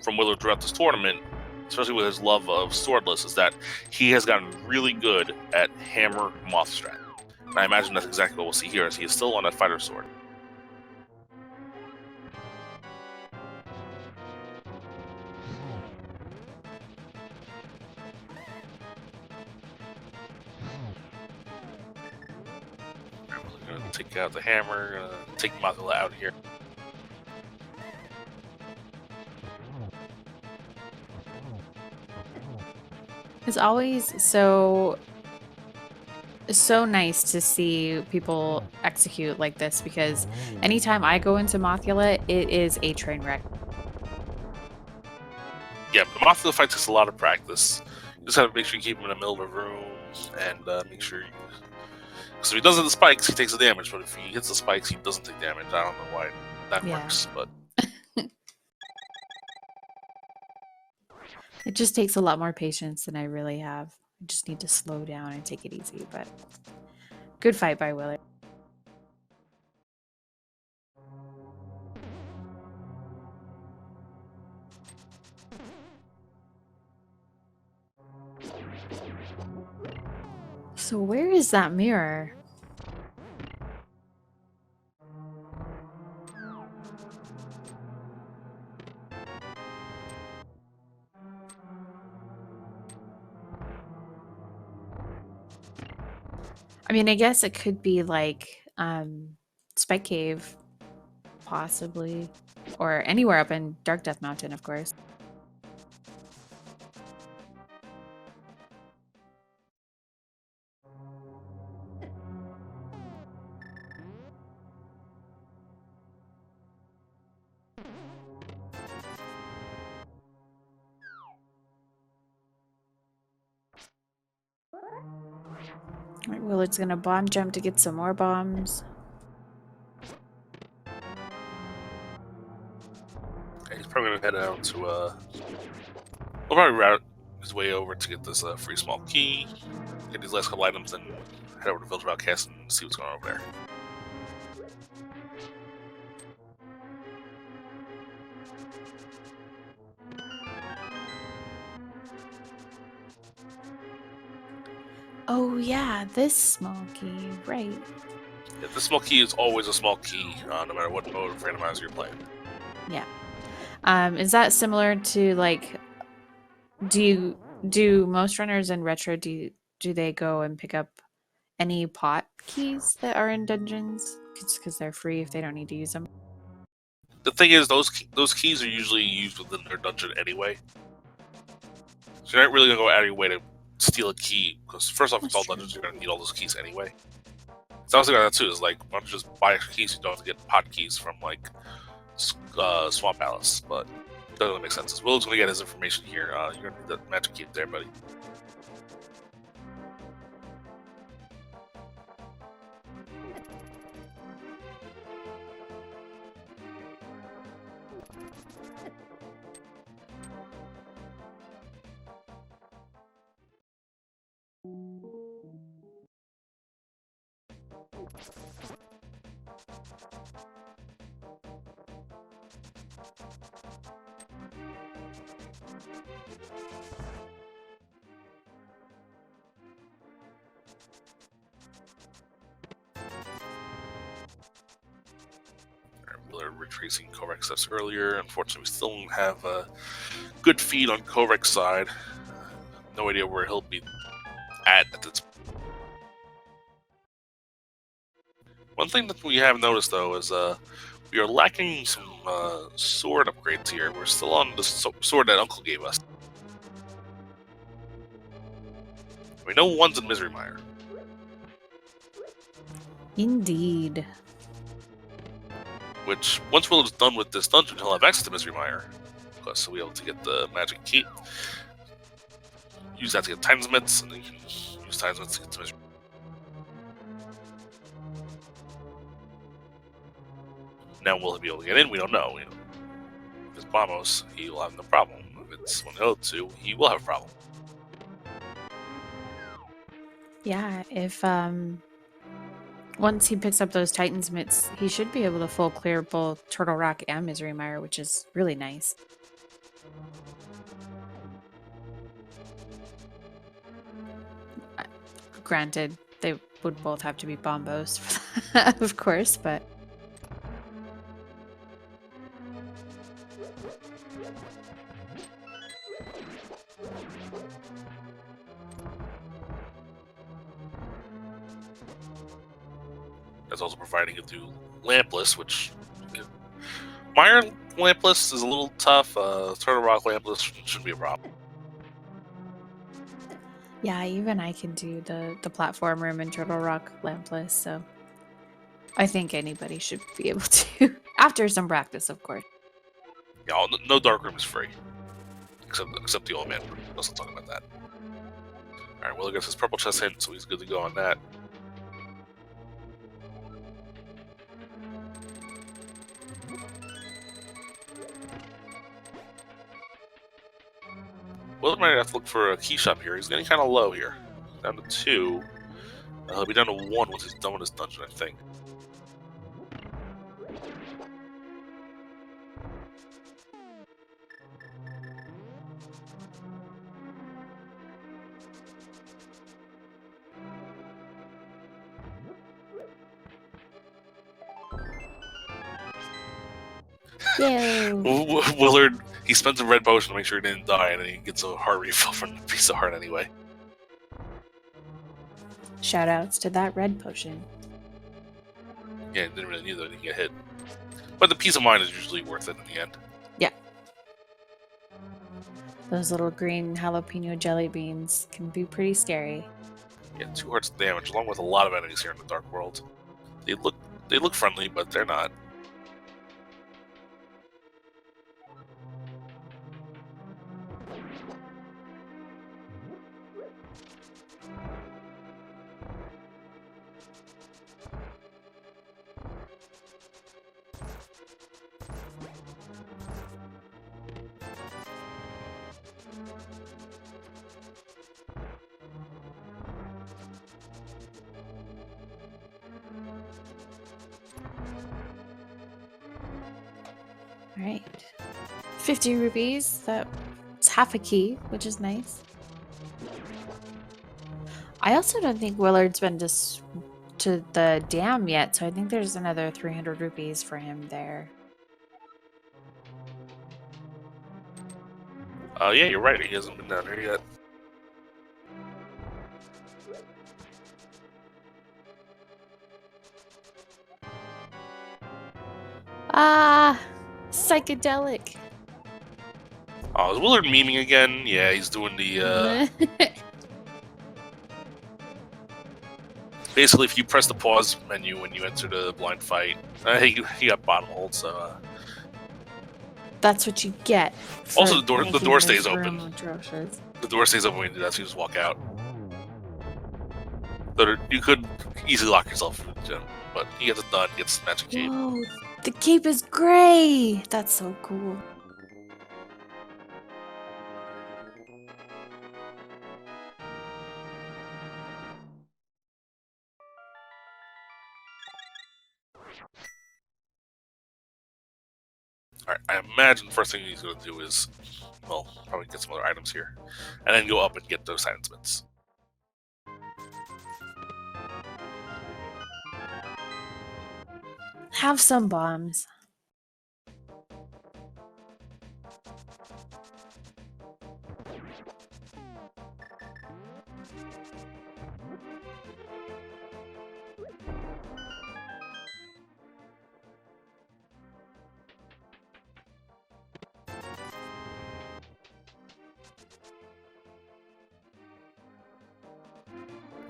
from Willard throughout this tournament, especially with his love of swordless, is that he has gotten really good at hammer moth strat. And I imagine that's exactly what we'll see here, as he is still on that fighter sword. We're going to take out the hammer, take Mothula out here. It's always so nice to see people execute like this because anytime I go into Mothula, it is a train wreck. Yeah, but Mothra fight takes a lot of practice. You just have to make sure you keep him in the middle of the room and make sure. Because if he doesn't hit the spikes, he takes the damage. But if he hits the spikes, he doesn't take damage. I don't know why that works, but It just takes a lot more patience than I really have. I just need to slow down and take it easy, but good fight by Willard. So where is that mirror? I mean, I guess it could be like Spike Cave, possibly, or anywhere up in Dark Death Mountain, of course. Alright, Willard's gonna bomb jump to get some more bombs. he's probably gonna head out to. We'll probably route his way over to get this free small key, get these last couple items, and head over to Village of Outcasts and see what's going on over there. Oh yeah, this small key, right. Yeah, this small key is always a small key, no matter what mode of randomizer you're playing. Yeah. Is that similar to like do most runners in retro do they go and pick up any pot keys that are in dungeons? Because they're free if they don't need to use them. The thing is, those keys are usually used within their dungeon anyway. So you're not really gonna go out of your way to steal a key, because first off, it's all dungeons, you're gonna need all those keys anyway. So I was thinking about that too, is like, why don't you just buy extra keys so you don't have to get pot keys from like Swamp Palace, but it doesn't make sense. Will's gonna get his information here. You're gonna need the magic key there, buddy. Willard retracing Kohrek steps earlier. Unfortunately, we still don't have a good feed on Kohrek's side. No idea where he'll be at this. One thing that we have noticed though is we are lacking some sword upgrades here. We're still on the sword that Uncle gave us. We know one's in Misery Mire. Indeed. Which, once Willard's done with this dungeon, he'll have access to Misery Mire. Plus, he'll be able to get the magic key. Use that to get time limits, and then you can use time limits to get to Misery. Now, will he be able to get in? We don't know. If it's Bamos, he will have no problem. If it's 102, he will have a problem. Yeah, if once he picks up those Titan's mitts, he should be able to full clear both Turtle Rock and Misery Mire, which is really nice. Granted, they would both have to be bombos, of course, but... That's also providing you do Lampless, which Mire Lampless is a little tough. Turtle Rock Lampless shouldn't be a problem. Yeah, even I can do the platform room in Turtle Rock lampless, so I think anybody should be able to. After some practice, of course. Yeah, no dark room is free. Except the old man room. Let's not talk about that. Alright, Willard gets his purple chest hint, so he's good to go on that. Willard might have to look for a key shop here. He's getting kind of low here. Down to 2. He'll be down to 1 once he's done with his dungeon, I think. Yay! Willard, he spends a red potion to make sure he didn't die, and then he gets a heart refill from the piece of heart anyway. Shoutouts to that red potion. Yeah, he didn't really need that, he didn't get hit. But the peace of mind is usually worth it in the end. Yeah. Those little green jalapeno jelly beans can be pretty scary. Yeah, 2 hearts of damage, along with a lot of enemies here in the Dark World. They look friendly, but they're not. All right. 50 rupees. That's half a key, which is nice. I also don't think Willard's been to the dam yet, so I think there's another 300 rupees for him there. Yeah, you're right. He hasn't been down here yet. Ah, psychedelic. Oh, is Willard memeing again? Yeah, he's doing the, basically, if you press the pause menu when you enter the blind fight, he got bottom hold, so, That's what you get. Also, the door stays open. Atrocious. The door stays open when you do that, so you just walk out. So you could easily lock yourself in, but he gets it done, he gets magic cape. Whoa, the cape is gray. That's so cool. Alright, I imagine the first thing he's going to do is, well, probably get some other items here, and then go up and get those silence bits. Have some bombs.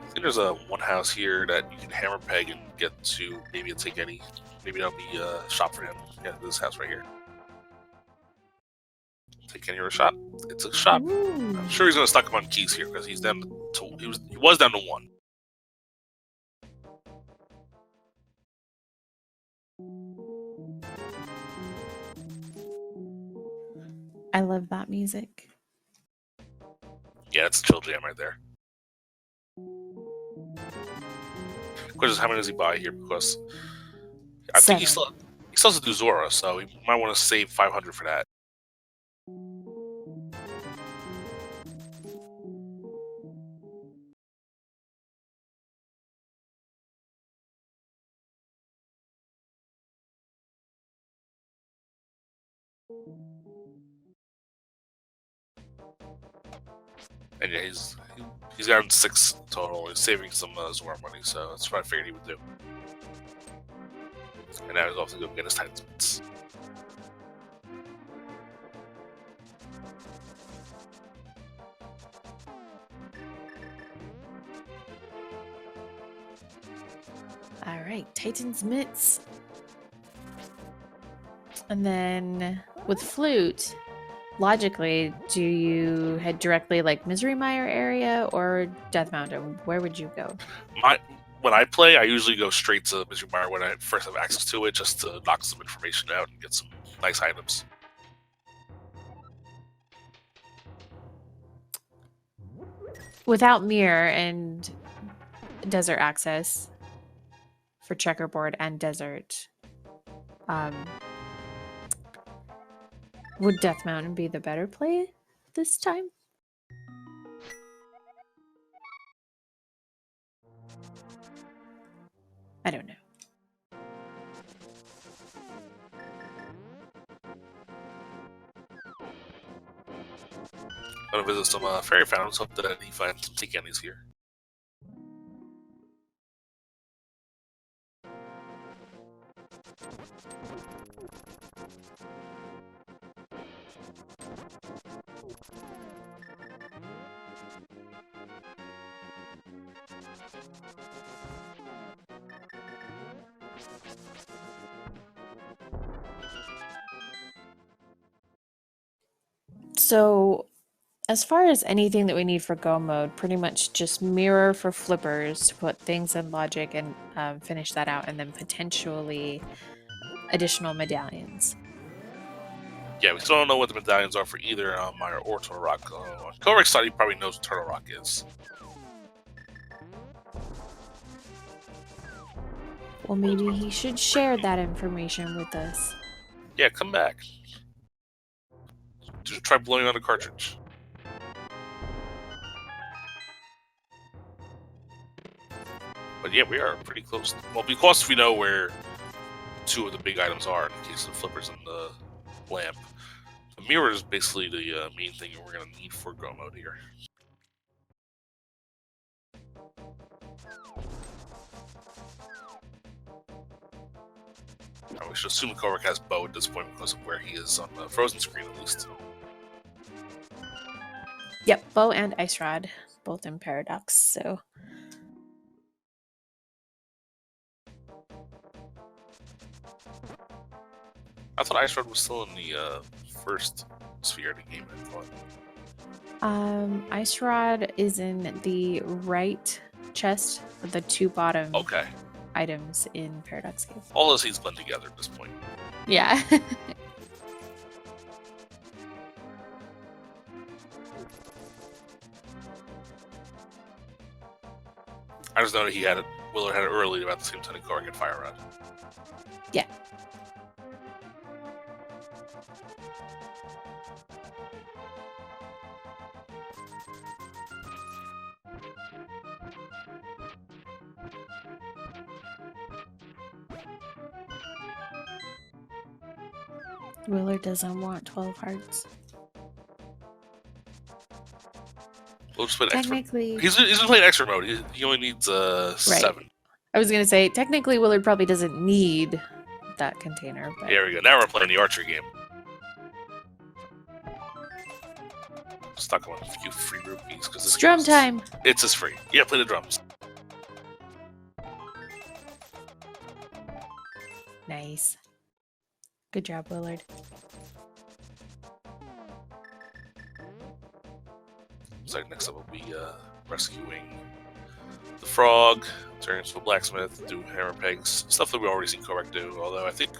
I think there's one house here that you can hammer peg and get to. Maybe it'll take any. Maybe that'll be a shop for him. Yeah, this house right here. Take any other shop. It's a shop. Ooh. I'm sure he's gonna stock him on keys here because he's down to he was down to 1. I love that music. Yeah, it's a chill jam right there. The question is, how many does he buy here? Because I think he still has to do Zora, so he might want to save 500 for that. And yeah, he's gotten 6 total. He's saving some Zora money, so that's what I figured he would do. And now he's off to go get his Titan's bits. right, Titan's Mitts. And then with Flute, logically, do you head directly like Misery Mire area or Death Mountain? Where would you go? When I play, I usually go straight to Misery Mire when I first have access to it, just to knock some information out and get some nice items. Without Mirror and Desert access for Checkerboard and Desert, would Death Mountain be the better play this time? I don't know. I'm gonna visit some fairy fountains, hope that he finds some sea candies here. So, as far as anything that we need for Go mode, pretty much just Mirror for flippers to put things in logic and finish that out, and then potentially additional medallions. Yeah, we still don't know what the medallions are for either Mire or Turtle Rock. On Kohrek's side, he probably knows what Turtle Rock is. Well, maybe he should share that information with us. Yeah, come back. Just try blowing on the cartridge. But yeah, we are pretty close. Well, because we know where two of the big items are, in the case of the flippers and the lamp. The mirror is basically the main thing we're going to need for Go mode here. We should assume Kohrek has bow at this point because of where he is on the frozen screen, at least. Yep, bow and ice rod, both in Paradox, so... I thought Ice Rod was still in the first sphere of the game, I thought. Ice Rod is in the right chest with the two bottom items in Paradox Cave. All those seeds blend together at this point. Yeah. I just know that Willard had it early about the same time that Kohrek had Fire Rod. Yeah. Willard doesn't want 12 hearts. We'll just play technically, expert. He's playing expert mode. He only needs 7. I was gonna say technically Willard probably doesn't need that container. But... There we go. Now we're playing the archer game. Stuck on a few free rupees because this drum time. It's just free. Yeah, play the drums. Nice. Good job, Willard. So next up will be rescuing the frog, turning into a blacksmith, do hammer pegs, stuff that we already seen Kohrek do. Although I think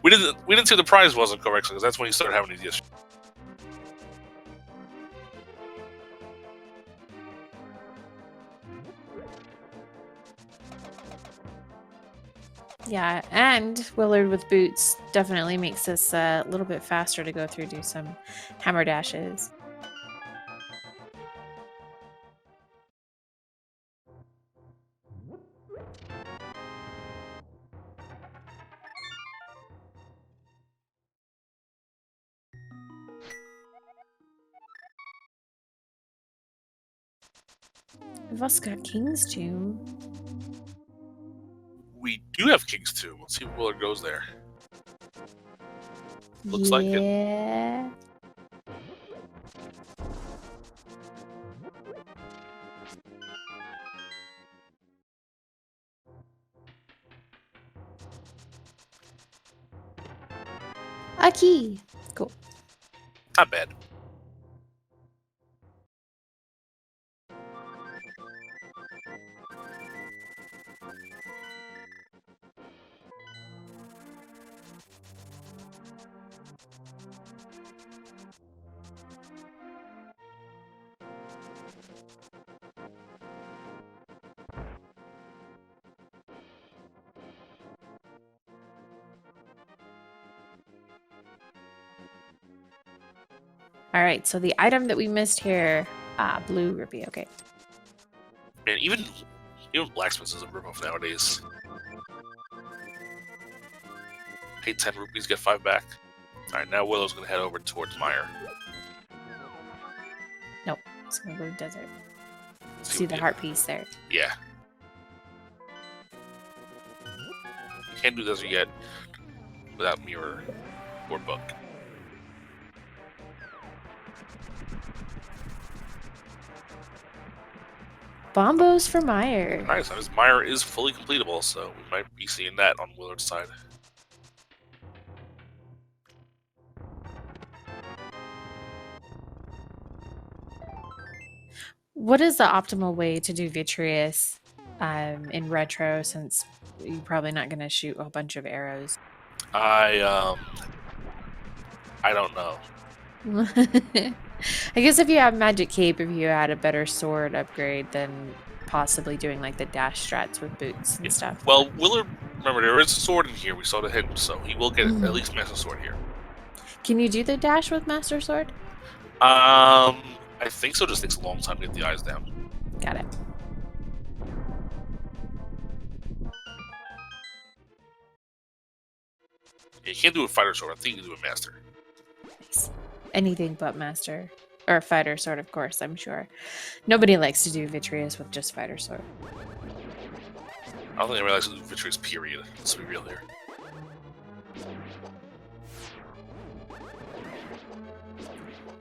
we didn't see the prize wasn't Kohrek because that's when he started having these issues. Yeah, and Willard with boots definitely makes this a little bit faster to go through, do some hammer dashes. We've also got King's Tomb. We do have King's Tomb. Let's see if Willard goes there. Looks like it. Yeah. A key. Cool. Not bad. All right, so the item that we missed here, blue rupee. Okay. Man, even blacksmiths is a ripoff nowadays. Pay 10 rupees, get 5 back. Alright, now Willow's gonna head over towards Meyer. Nope. It's gonna go to desert. See See what the we- heart piece there. Yeah. You can't do desert yet without mirror or book. Bombos for Meyer. Nice, that means Meyer is fully completable, so we might be seeing that on Willard's side. What is the optimal way to do Vitreous in retro, since you're probably not going to shoot a whole bunch of arrows? I don't know. I guess if you have Magic Cape, if you had a better sword upgrade, then possibly doing like the dash strats with boots and stuff. Well, Willard, remember, there is a sword in here. We saw the hint, so he will get Mhm. at least Master Sword here. Can you do the dash with Master Sword? I think so. Just takes a long time to get the eyes down. Got it. Yeah, you can't do a fighter sword. I think you can do a master. Nice. Anything but Master. Or Fighter Sword, of course, I'm sure. Nobody likes to do Vitreous with just Fighter Sword. I don't think anybody likes to do Vitreous, period. Let's be real here.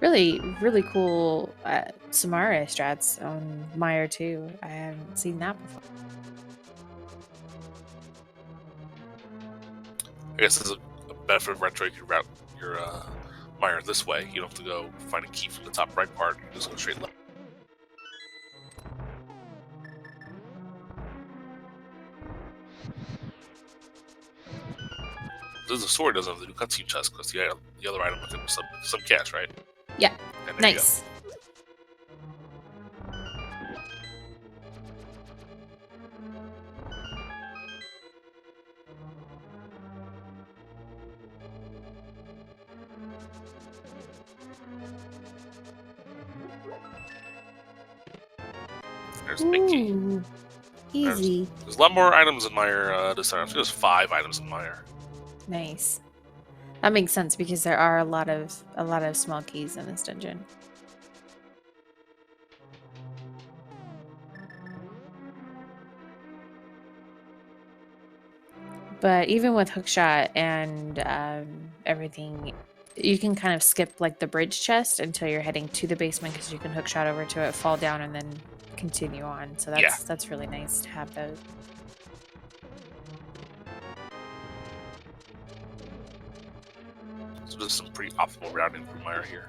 Really, really cool Samara strats on Meyer too. I haven't seen that before. I guess there's a benefit of retro. You can route your Meyer this way. You don't have to go find a key from the top right part. You just go straight left. This is a sword doesn't have the new cutscene chest because the other item with it was some cash, right? Yeah, And there you nice. There's the big key. Ooh, easy. There's a lot more items in Meyer this time. I think there's 5 items in Meyer. Nice. That makes sense because there are a lot of small keys in this dungeon. But even with hookshot and everything, you can kind of skip like the bridge chest until you're heading to the basement because you can hookshot over to it, fall down, and then continue on. So that's really nice to have those. So there's some pretty optimal routing for Meyer here.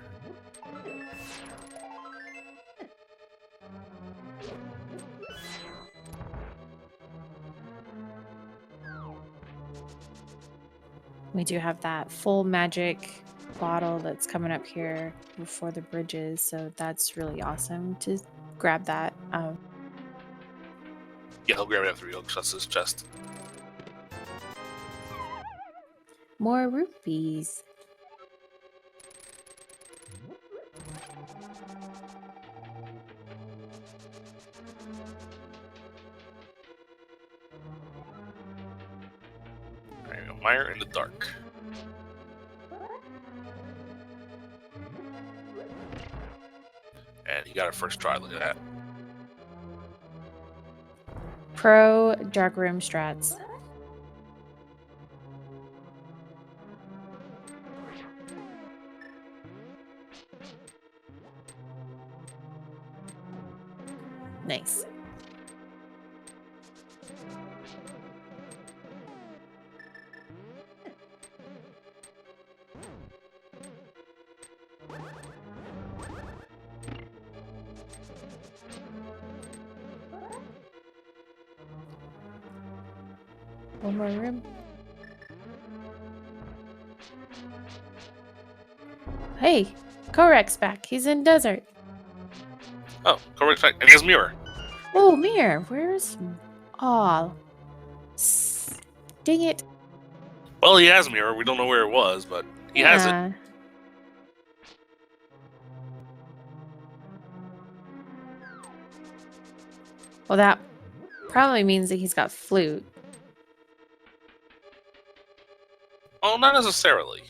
We do have that full magic bottle that's coming up here before the bridges, so that's really awesome to grab that. Yeah, he'll grab it after he hookshots his chest. More rupees. Alright, Meyer in the dark. And he got it first try, look at that. Pro dark room strats. Nice. One more room. Hey, Kohrek's back. He's in desert. Oh, correct. And his mirror. Oh, mirror. Where's... Aw. Dang it. Well, he has a mirror. We don't know where it was, but he has it. Yeah. Well, that probably means that he's got flute. Well, not necessarily.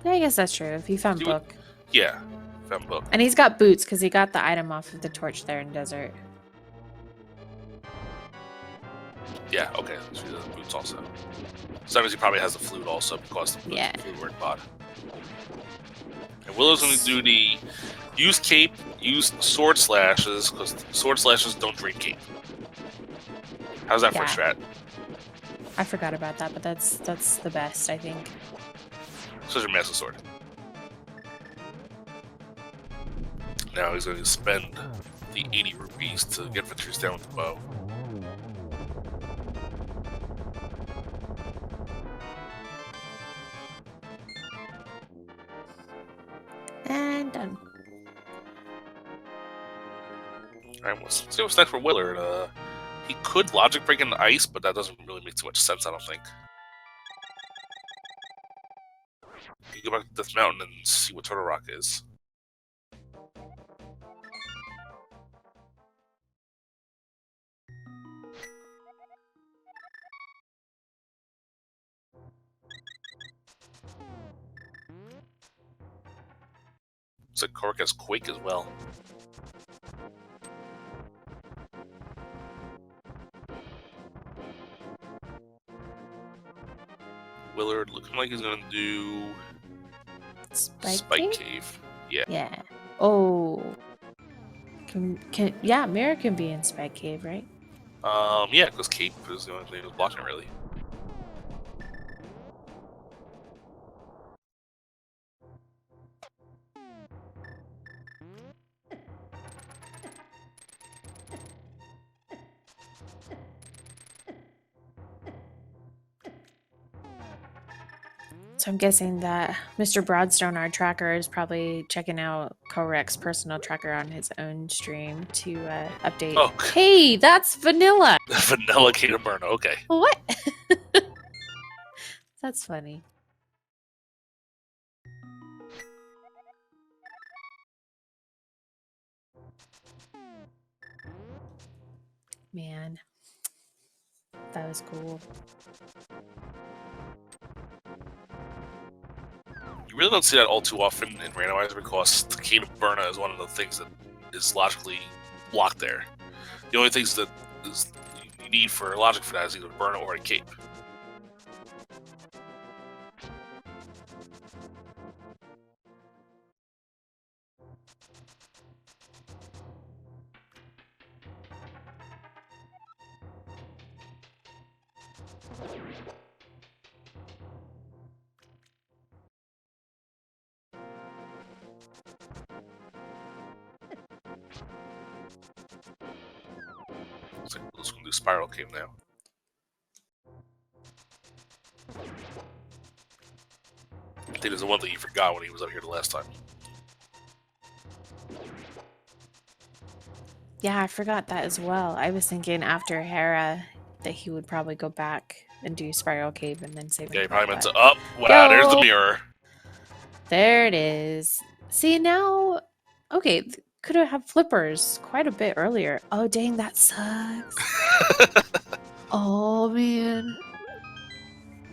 Yeah, I guess that's true. If he found Do it. book. Yeah, found book. And he's got boots because he got the item off of the torch there in desert. Yeah, okay. So he does boots also. So that means he probably has the flute also because the flute were in pod. And Willow's going to do the use cape, use sword slashes because sword slashes don't drain cape. How's that for a strat? I forgot about that, but that's the best, I think. So your massive sword. Now he's going to spend the 80 rupees to get Ventress down with the bow. And done. Alright, let's see what's next for Willard. He could logic break into ice, but that doesn't really make too much sense, I don't think. You go back to Death Mountain and see what Turtle Rock is. Looks like Kohrek has Quake as well. Willard looking like he's gonna do Spike Cave. Yeah. Yeah. Oh. Yeah, Mirror can be in Spike Cave, right? Yeah, because Cape is the only thing that was blocking it, really. So I'm guessing that Mr. Broadstone, our tracker, is probably checking out Kohrek's personal tracker on his own stream to update. Oh. Hey, that's Vanilla! Vanilla Kingdom Burner, okay. What? That's funny. Man. That was cool. You really don't see that all too often in Randomizer because the Kingdom Burner is one of the things that is logically blocked there. The only things that you need for logic for that is either a burner or a cape. Looks like we're just gonna do Spiral Cave now. I think there's the one thing he forgot when he was up here the last time. Yeah, I forgot that as well. I was thinking after Hera that he would probably go back and do Spiral Cave and then save. Yeah, he probably meant to up. Wow, there's the mirror. There it is. See, now... Okay, could have flippers quite a bit earlier. Oh, dang, that sucks. Oh, man.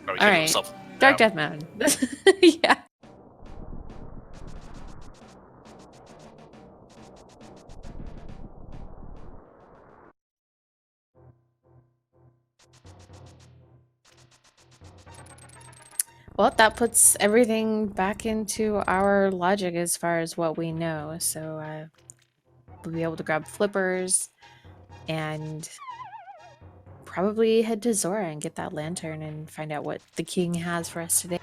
Oh, alright, Dark Death Mountain. Yeah. Well, that puts everything back into our logic as far as what we know. So we'll be able to grab flippers and probably head to Zora and get that lantern and find out what the king has for us today.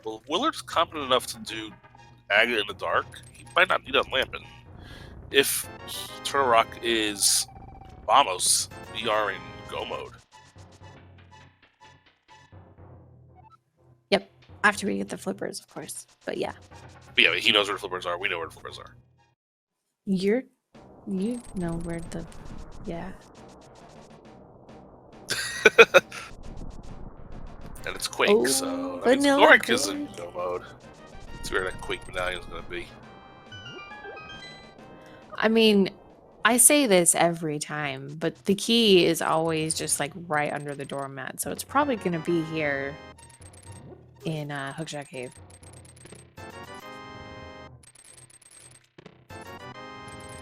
Well, Willard's competent enough to do agate in the dark, he might not need a lamp. And if Turtle Rock is Vamos, we are in go mode. Yep. After we get the flippers, of course. But yeah. But yeah, he knows where the flippers are. We know where the flippers are. You know where the... Yeah. And it's Quake, so that means Kohrek is in go mode. Let's see where that Quake medallion is going to be. I mean, I say this every time, but the key is always just like right under the doormat, so it's probably going to be here in Hookshot Cave.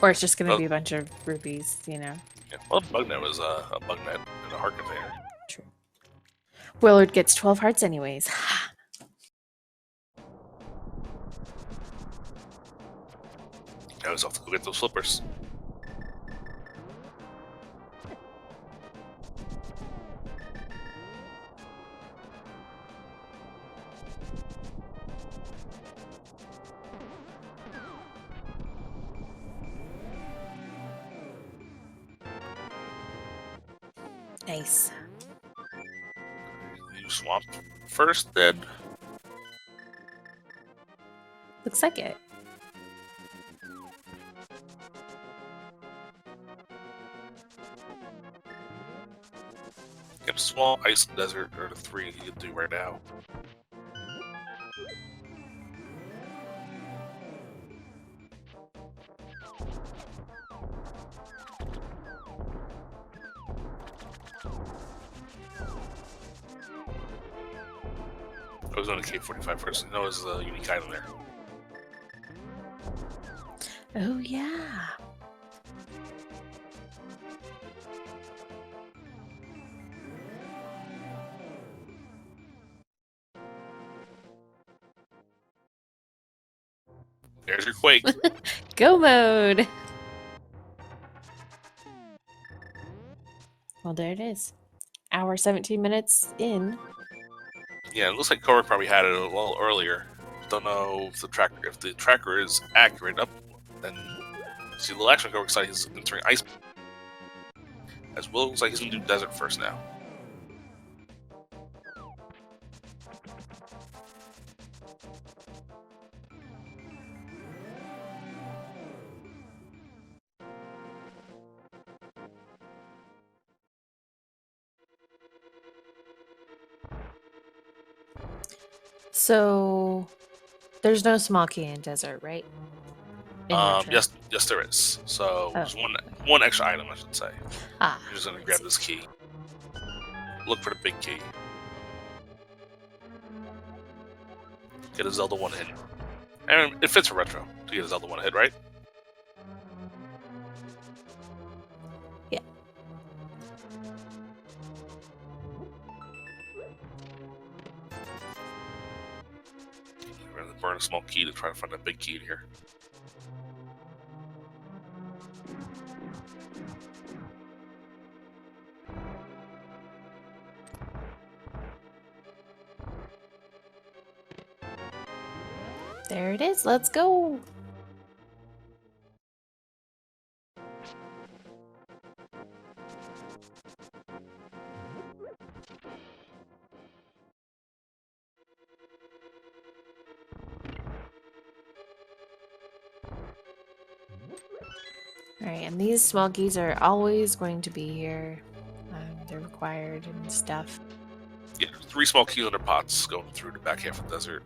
Or it's just going to be a bunch of rupees, you know. Yeah, well, Bugnet was a Bugnet in a heart container. True. Willard gets 12 hearts anyways. Now he's off to go get those flippers. Nice. You swamp first, then? Looks like it. Yep, swamp, ice, and desert are the three you can do right now. I was on the K45 first. I know there's a unique item there. Oh, yeah. There's your Quake. Go mode. Well, there it is. Hour 17 minutes in. Yeah, it looks like Kohrek probably had it a little earlier. Don't know if the tracker is accurate. Up, then see the action Kohrek's side, he's entering ice. As Will looks like he's gonna do desert first now. So, there's no small key in desert, right? Yes, there is. So there's one extra item, I should say. Ah, I'm just gonna grab this key. Look for the big key. Get a Zelda one hit. And it fits a retro to get a Zelda one hit, right? yeah. We're gonna burn a small key to try to find that big key in here. There it is. Let's go. Alright, and these small keys are always going to be here. They're required and stuff. Yeah, 3 small keys under pots going through the back half of the desert.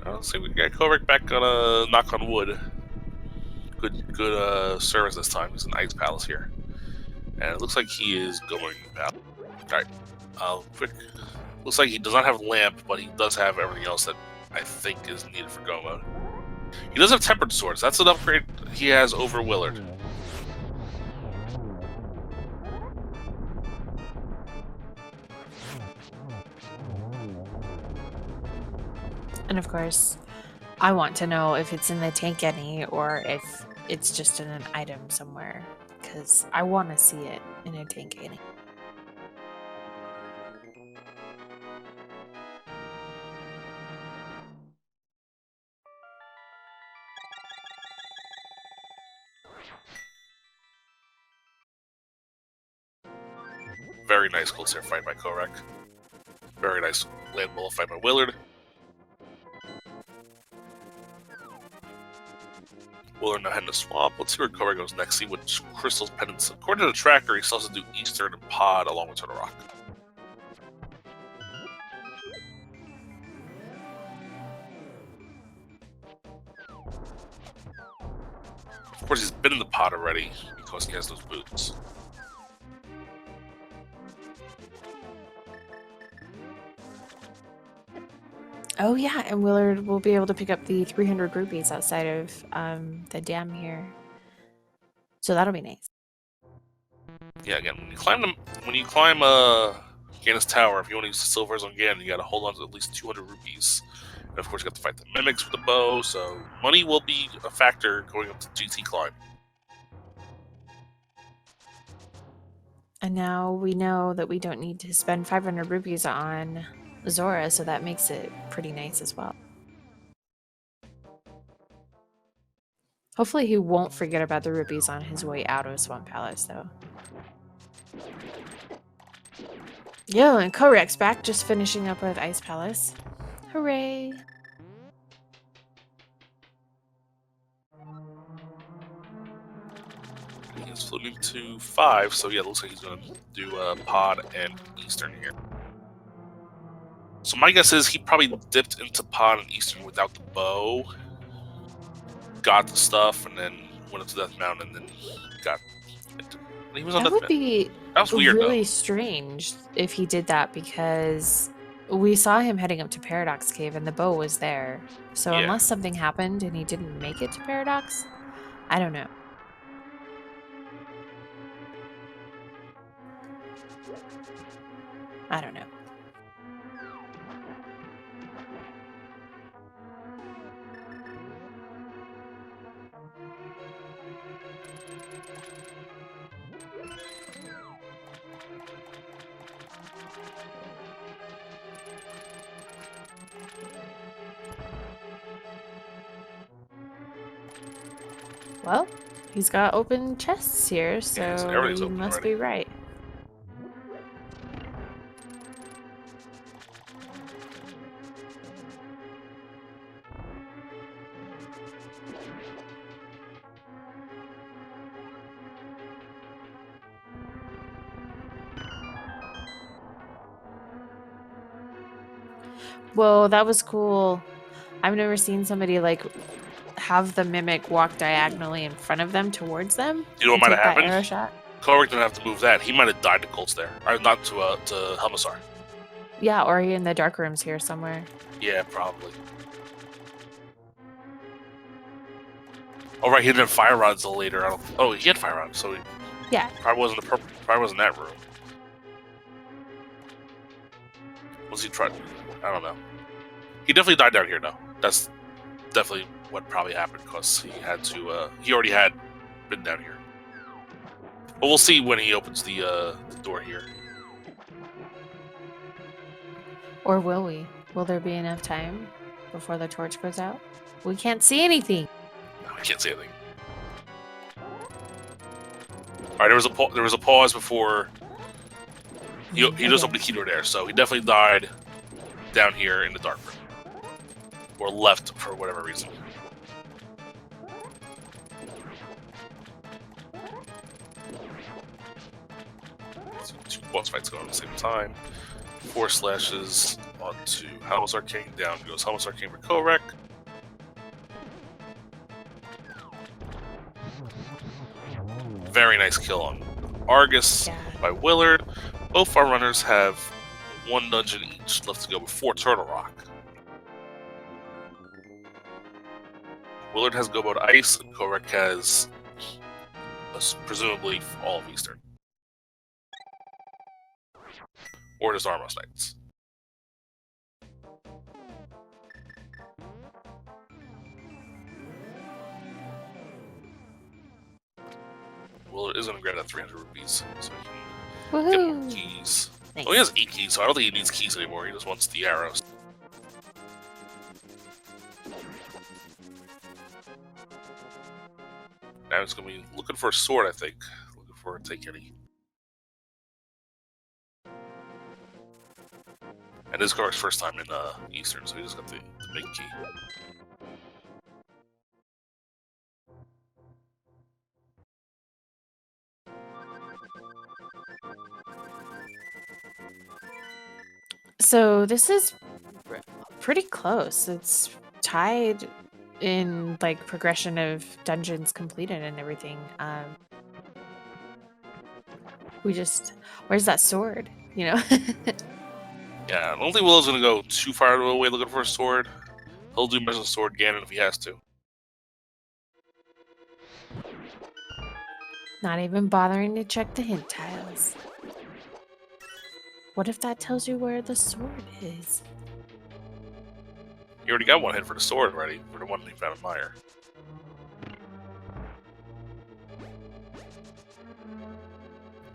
Let's see, we got Kohrek back on a knock on wood. Good service this time. He's in Ice Palace here. And it looks like he is going out. Alright. Quick. Looks like he does not have a lamp, but he does have everything else that I think is needed for go mode. He does have tempered swords. That's an upgrade he has over Willard. And of course, I want to know if it's in the tank any or if it's just in an item somewhere, because I want to see it in a tank any. Very nice Cold Stare fight by Kohrek. Very nice land bullet fight by Willard. Willard now heading to Swamp. Let's see where Kohrek goes next. See which crystals pendants. According to the tracker, he still has to do Eastern and Pod along with Turtle Rock. Of course, he's been in the Pod already because he has those boots. Oh yeah, and Willard will be able to pick up the 300 rupees outside of the dam here. So that'll be nice. Yeah, again, when you climb Ganon's Tower, if you want to use the silvers on Ganon, you gotta hold on to at least 200 rupees. And of course, you got to fight the mimics with the bow, so money will be a factor going up to GT climb. And now we know that we don't need to spend 500 rupees on Zora, so that makes it pretty nice as well. Hopefully he won't forget about the rupees on his way out of Swamp Palace, though. Yo, and Kohrek's back, just finishing up with Ice Palace. Hooray! He's floating to 5, so yeah, it looks like he's going to do Pod and Eastern here. So my guess is he probably dipped into Pod and Eastern without the bow, got the stuff, and then went up to Death Mountain, and then got... He was on That Death would be That was weird, really though. strange if he did that, because we saw him heading up to Paradox Cave and the bow was there. So Yeah. unless something happened and he didn't make it to Paradox, I don't know. I don't know. Well, he's got open chests here, so everything's he open must already. be right. Whoa, that was cool. I've never seen somebody like have the mimic walk diagonally in front of them towards them. You know what might have That happened? arrow shot. Kohrek didn't have to move that. He might have died to Cold Stare. Or not to Helmasar. Yeah, or he in the dark rooms here somewhere. Yeah, probably. Oh right, he didn't have fire rods till later. Oh, he had fire rods, so he probably wasn't probably wasn't that room. Was he trying? I don't know. He definitely died down here, though. That's definitely what probably happened because he had to. He already had been down here. But we'll see when he opens the door here. Or will we? Will there be enough time before the torch goes out? We can't see anything. No, I can't see anything. All right, there was a pause before he just opened the key door there, so he definitely died down here in the dark room, or left for whatever reason. So 2 boss fights going on at the same time. 4 slashes onto Helmasar King. Down goes Helmasar King for Kohrek. Very nice kill on Argus by Willard. Both our runners have 1 dungeon each left to go before Turtle Rock. Willard has Go Mode Ice, and Kohrek has presumably all of Eastern. Or just Armos Knights. Willard is going to grab that 300 rupees so he can get more Woohoo! keys. Nice. Oh, he has 8 keys, so I don't think he needs keys anymore. He just wants the arrows. Now he's going to be looking for a sword, I think. Looking for a take any. And this is Kohrek's first time in Eastern, so he just got the big key. So this is pretty close. It's tied in like progression of dungeons completed and everything. Where's that sword? You know? Yeah, I don't think Willow's going to go too far away looking for a sword. He'll do Measure Sword Ganon if he has to. Not even bothering to check the hint tiles. What if that tells you where the sword is? He already got one hit for the sword already, for the one he found in Mire.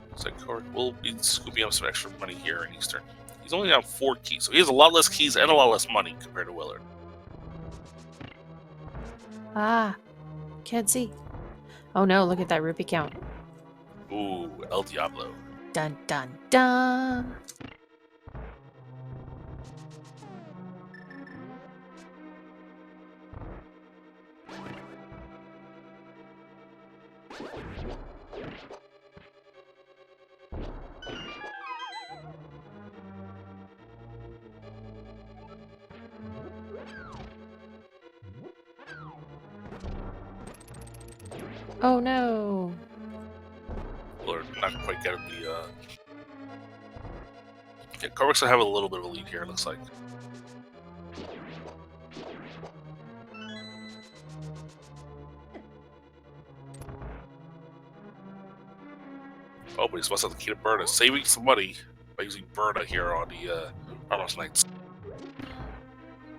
Looks like Kohrek will be scooping up some extra money here in Eastern. He's only got 4 keys, so he has a lot less keys and a lot less money compared to Willard. Ah, can't see. Oh no, look at that rupee count. Ooh, El Diablo. Dun dun dun. Oh no. Willard not quite getting the. Yeah, Kohrek's gonna have a little bit of a lead here, it looks like. Oh, but he's supposed to have the key to Berta, saving some money by using Berta here on the Armos Knights.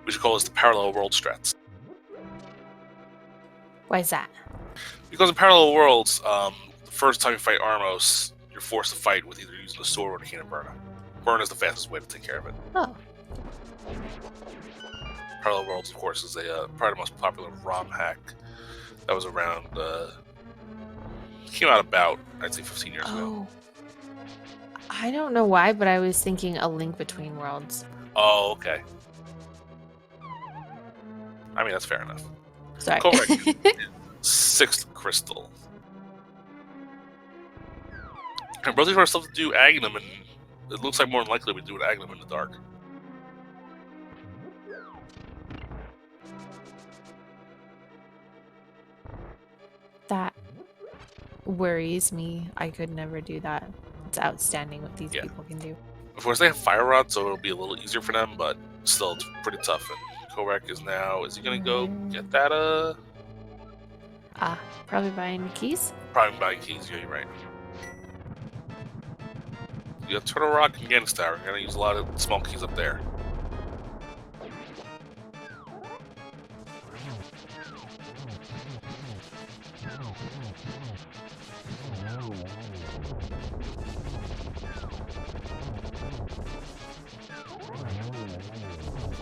We should call this the parallel world strats. Why is that? Because in parallel worlds, the first time you fight Armos, you're forced to fight with either using the sword or the key to Berta. Burn is the fastest way to take care of it. Oh. Parallel Worlds, of course, is probably the most popular ROM hack that was around. Came out about, I'd say, 15 years ago. Oh. I don't know why, but I was thinking A Link Between Worlds. Oh, okay. I mean, that's fair enough. Sorry. Kohrek, 6th crystal. And Brothers are still to do Agnum, and it looks like more than likely we do an Agnum in the dark. That worries me. I could never do that. It's outstanding what these people can do. Of course, they have Fire Rod, so it'll be a little easier for them, but still, it's pretty tough. And Kohrek is now... Is he going to go get that, Probably buying keys? Probably buying keys, yeah, you're right. You got Turtle Rock and Ganon Tower. You're going to use a lot of small keys up there.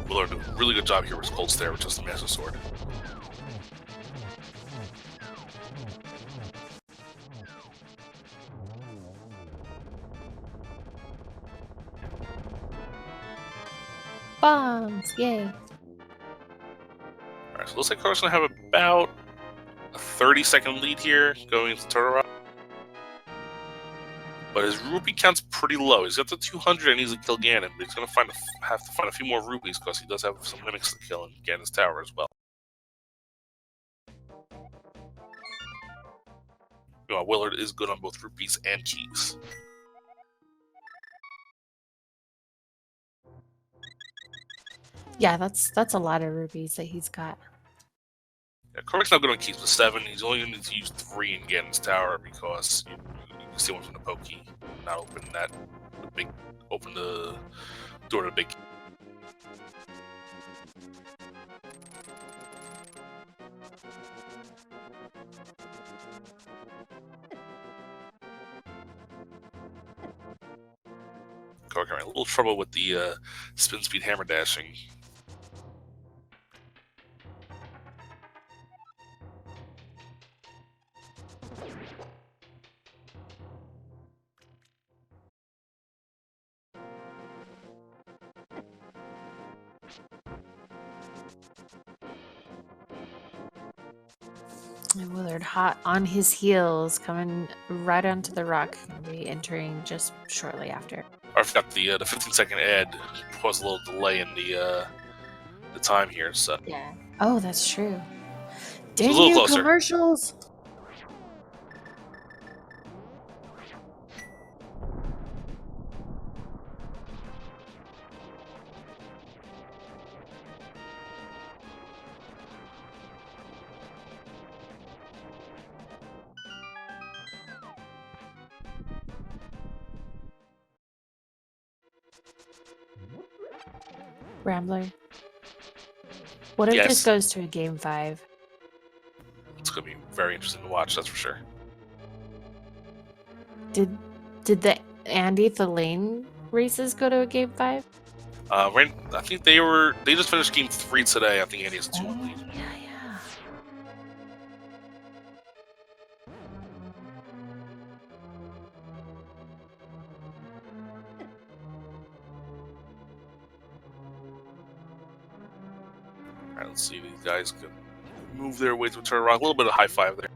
Willard did a really good job here with his Cold Stare, which is the Master Sword. Bombs! Yay! Alright, so it looks like Kohrek's going to have about a 30-second lead here going into Turtle Rock. But his rupee count's pretty low. He's got the 200 and he's to kill Ganon, but he's going to have to find a few more rupees because he does have some mimics to kill in Ganon's tower as well. Meanwhile, Willard is good on both rupees and keys. Yeah, that's a lot of rupees that he's got. Yeah, Kohrek's not good on keys with 7. He's only going to need to use 3 in Ganon's tower because you can steal one from the poke key, not open open the door to the big key. Kohrek having a little trouble with the spin speed hammer dashing. And Willard hot on his heels, coming right onto the rock. He'll be entering just shortly after. I forgot the 15-second ad caused a little delay in the time here, so. Yeah. Oh, that's true. So a Dang little you, closer. commercials! Rambler. What if Yes. this goes to a game 5? It's going to be very interesting to watch, that's for sure. Did the Andy Lane races go to a game 5? I think they just finished game 3 today. I think Andy has a 2-1 lead. Yeah. Alright, let's see if these guys can move their way to a turn around. A little bit of high five there.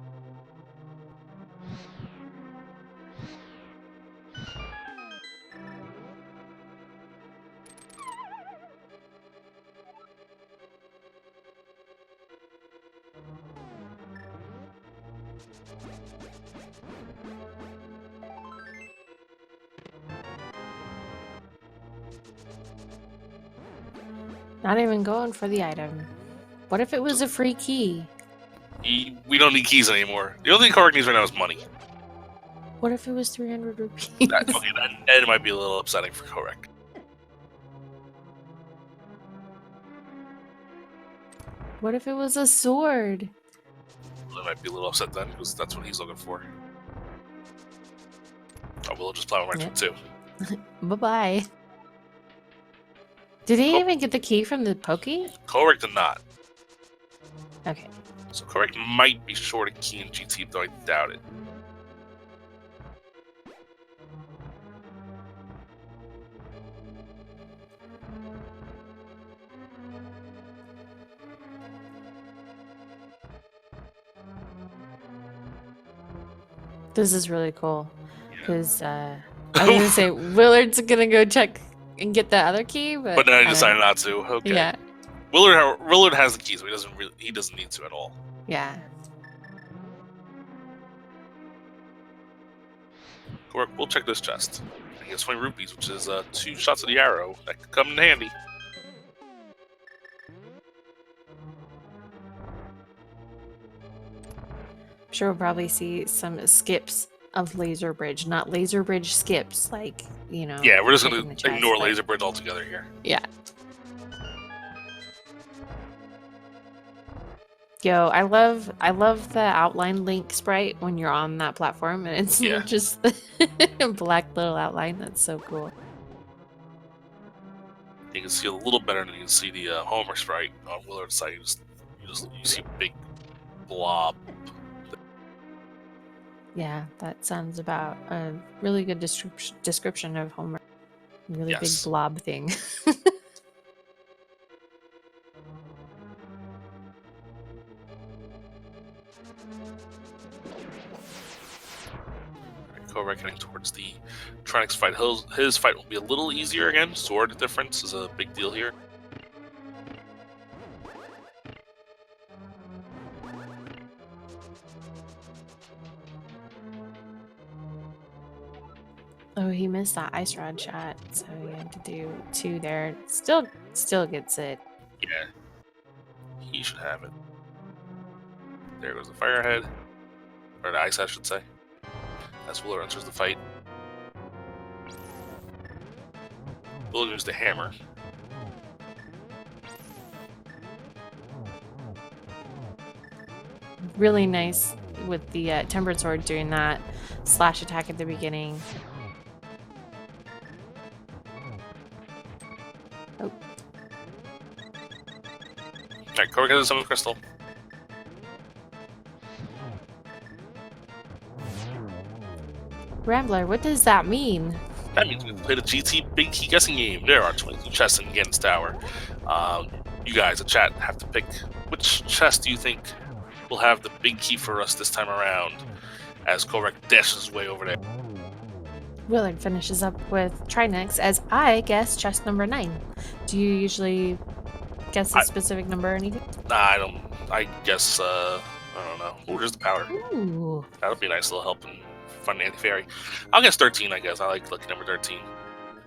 Not even going for the item. What if it was a free key? We don't need keys anymore. The only thing Kohrek needs right now is money. What if it was 300 rupees? That might be a little upsetting for Kohrek. What if it was a sword? That might be a little upset then, because that's what he's looking for. Oh, we'll just plow right through too. Bye-bye. Did he even get the key from the pokey? Kohrek did not. Okay. So Kohrek might be short a key in GT, though I doubt it. This is really cool. Because I was going to say, Willard's going to go check and get the other key, but then I decided not to. Okay. Yeah. Willard has the keys, but he doesn't need to at all. Yeah. Kohrek, we'll check this chest. I guess 20 rupees, which is 2 shots of the arrow. That could come in handy. I'm sure we'll probably see some skips of Laser Bridge, not Laser Bridge skips, like, you know. Yeah, we're just going taking to the chest, ignore but- Laser Bridge altogether here. Yeah. Yo, I love the outline link sprite when you're on that platform, and it's Yeah. just the black little outline. That's so cool. You can see a little better than you can see the Homer sprite on Willard's side. You see a big blob. Yeah, that sounds about a really good description of Homer. Really big Yes. blob thing. Kohrek heading towards the Tronix fight. His fight will be a little easier again. Sword difference is a big deal here. Oh, he missed that ice rod shot, so he had to do 2 there. Still gets it. Yeah. He should have it. There goes the firehead. Or the ice, I should say. As Willard enters the fight. Willard used the hammer. Really nice with the tempered sword doing that slash attack at the beginning. Alright, Kohrek has a summon crystal. Rambler, what does that mean? That means we can play the GT Big Key Guessing Game. There are 22 chests in Ganon's Tower. You guys, the chat, have to pick which chest do you think will have the big key for us this time around, as Kohrek dashes his way over there. Willard finishes up with try next, as I guess chest number 9. Do you usually guess a specific number or anything? I don't. I guess. I don't know. Ooh, here's the power. Ooh. That'll be a nice little help in fun anti-fairy. I'll guess 13. I guess I like lucky number 13.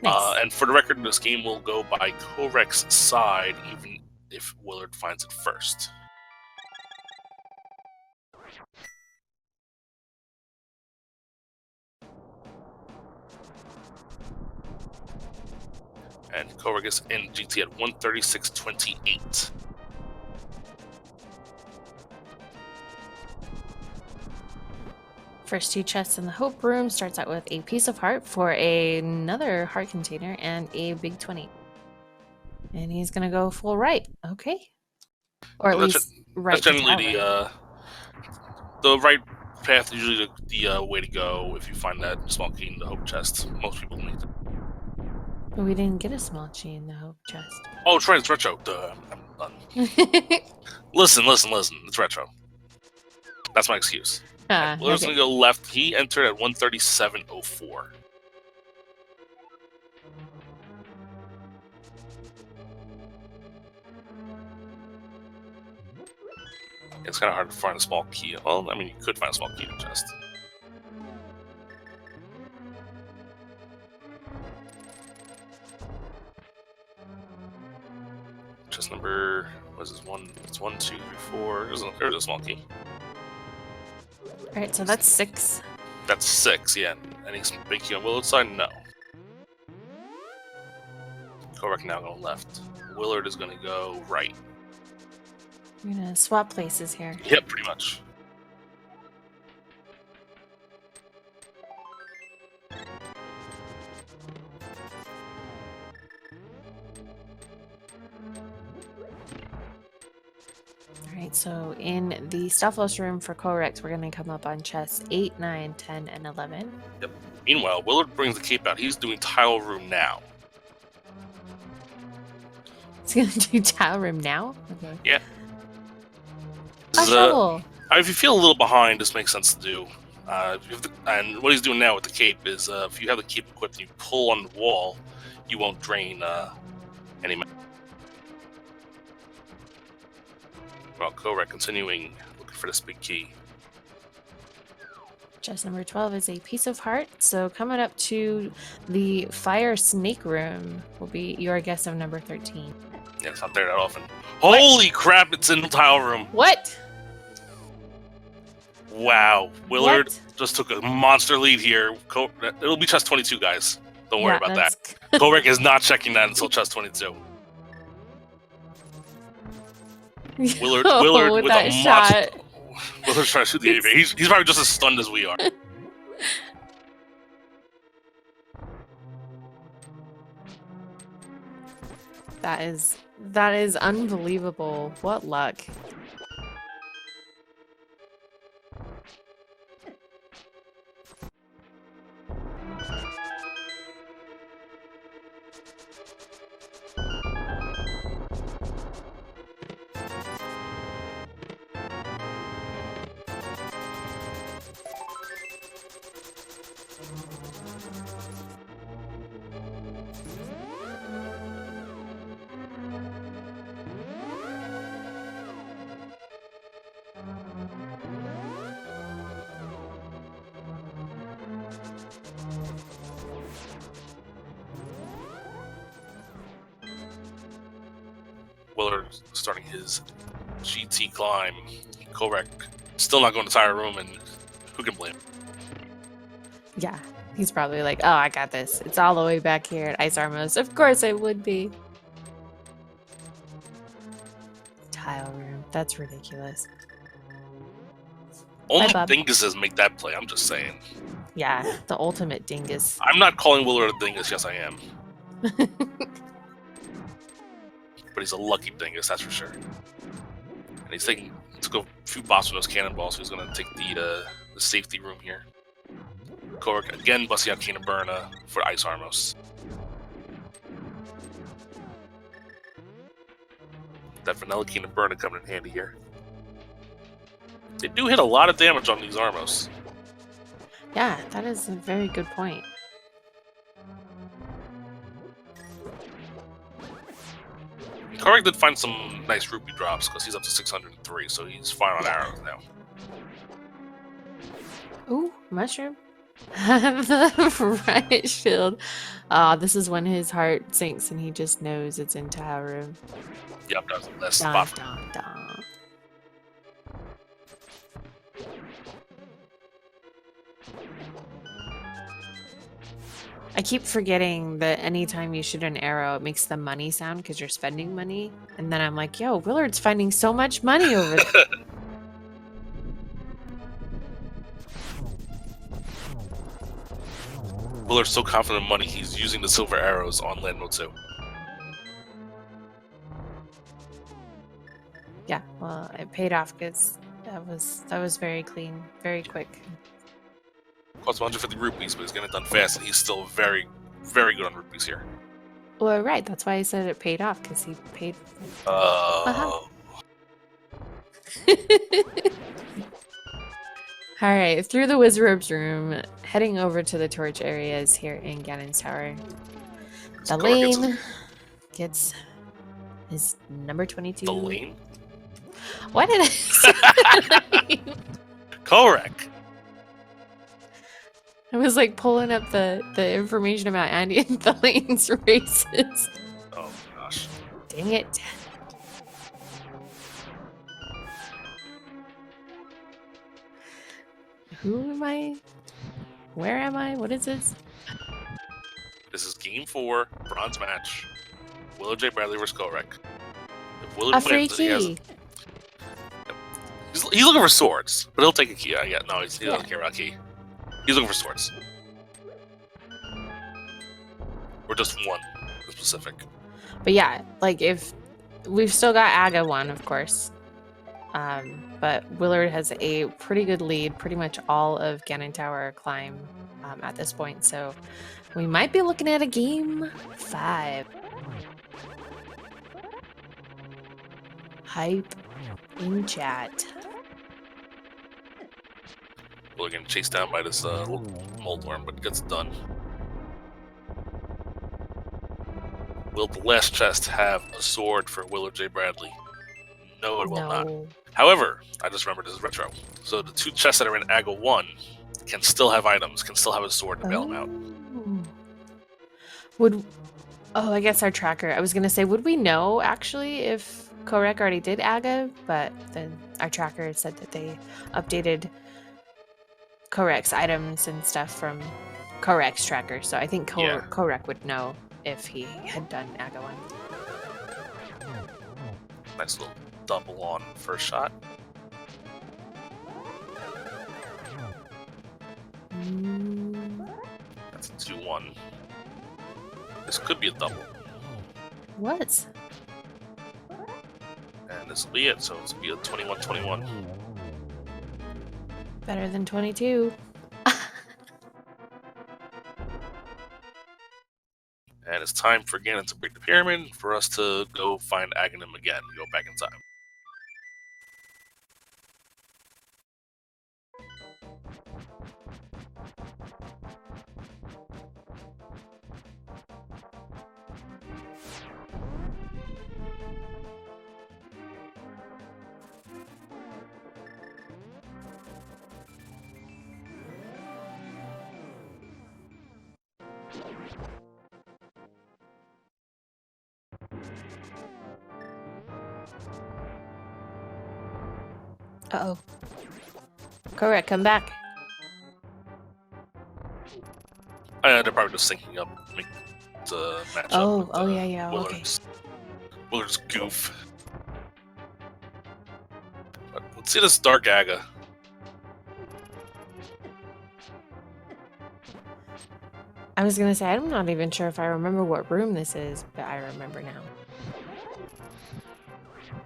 Nice. And for the record, this game will go by Kohrek's side, even if Willard finds it first. And Kohrek is in GT at 136.28. First 2 chests in the Hope Room starts out with a piece of heart for another heart container and a big 20. And he's gonna go full right. Okay. Or at least right. That's generally the right path. Usually the way to go if you find that small key in the Hope chest. Most people need it. But we didn't get a small key in the Hope chest. Oh, it's right. It's retro. Duh, I'm done. Listen. It's retro. That's my excuse. Willard's gonna go left. He entered at 137.04. It's kind of hard to find a small key. Well, I mean, you could find a small key in the chest. Chest number, what is this one? It's 1, 2, 3, 4. There's a small key. Alright, so that's 6. That's 6, yeah. Any big key on Willard's side? No. Kohrek now going left. Willard is going to go right. We're gonna swap places here. Yep, pretty much. Alright, so in the Stuffless room for Kohrek, we're gonna come up on chests 8, 9, 10, and 11. Yep. Meanwhile, Willard brings the cape out. He's doing tile room now. He's gonna do tile room now? Okay. Yeah. If you feel a little behind, this makes sense to do. And what he's doing now with the cape is, if you have the cape equipped and you pull on the wall, you won't drain any mana. Well, Kohrek continuing looking for this big key. Chest number 12 is a piece of heart. So coming up to the fire snake room will be your guess of number 13. Yeah, it's not there that often. What? Holy crap, it's in the tile room. What? Wow. Willard just took a monster lead here. It'll be chest 22, guys. Don't worry about that. Kohrek is not checking that until chest 22. Willard with a shot. monster. Willard's trying to shoot the aviator. He's probably just as stunned as we are. That is unbelievable. What luck. Willard starting his GT climb. Kohrek still not going to tire room, and who can blame him? Yeah, he's probably like, oh, I got this. It's all the way back here at Ice Armos. Of course it would be. Tile room. That's ridiculous. Only dinguses make that play, I'm just saying. Yeah, the ultimate dingus. I'm not calling Willard a dingus. Yes, I am. But he's a lucky dingus, that's for sure. And he's took a few bops with those cannonballs, so he's going to take the safety room here. Kohrek again busting out Cannon Burna for Ice Armos. That vanilla Cannon Burna coming in handy here. They do hit a lot of damage on these Armos. Yeah, that is a very good point. Kohrek did find some nice rupee drops because he's up to 603, so he's fine on arrows now. Ooh, mushroom. The riot shield. This is when his heart sinks and he just knows it's in tower room. Yep, that was the best Dun, spot for dun, dun. I keep forgetting that anytime you shoot an arrow, it makes the money sound because you're spending money. And then I'm like, yo, Willard's finding so much money over there. Willard's so confident in money, he's using the silver arrows on land mode 2. Yeah, well, it paid off because that was very clean, very quick. Costs 150 rupees, but he's getting it done fast, and he's still very, very good on rupees here. Well, right, that's why I said it paid off because he paid. All right, through the Wizard's room, heading over to the torch areas here in Ganon's Tower. The lane gets his number 22. The lane? Why did I say lane? Kohrek! I was like pulling up the information about Andy and the lane's races. Oh gosh. Dang it. Who am I? Where am I? What is this? This is game 4, bronze match. WillardJBradley versus Kohrek. If A Willard free wins, he has... key. He's looking for swords, but he'll take a key. Yeah, no, he doesn't care about key. He's looking for swords. Or just one, specific. But yeah, like if we've still got Aga 1, of course. But Willard has a pretty good lead, pretty much all of Ganon Tower climb at this point. So we might be looking at a game 5. Hype in chat. Willard getting chased down by this mold worm, but gets it done. Will the last chest have a sword for WillardJBradley? No, it will not. However, I just remembered this is retro. So the 2 chests that are in Aga 1 can still have items, can still have a sword to bail them out. I guess our tracker. I was going to say, would we know actually if Kohrek already did Aga? But then our tracker said that they updated Kohrek's items and stuff from Kohrek's tracker. So I think Kohrek would know if he had done Aga 1. Nice little double on first shot. That's a 2-1. This could be a double. What? And this will be it, so it's going to be a 21-21. Better than 22. And it's time for Ganon to break the pyramid for us to go find Aghanim again and go back in time. Uh-oh. Kohrek, come back. They're probably just syncing up, make the match up. Oh, yeah, Willard's goof. But let's see this Dark Aga. I was gonna say, I'm not even sure if I remember what room this is, but I remember now.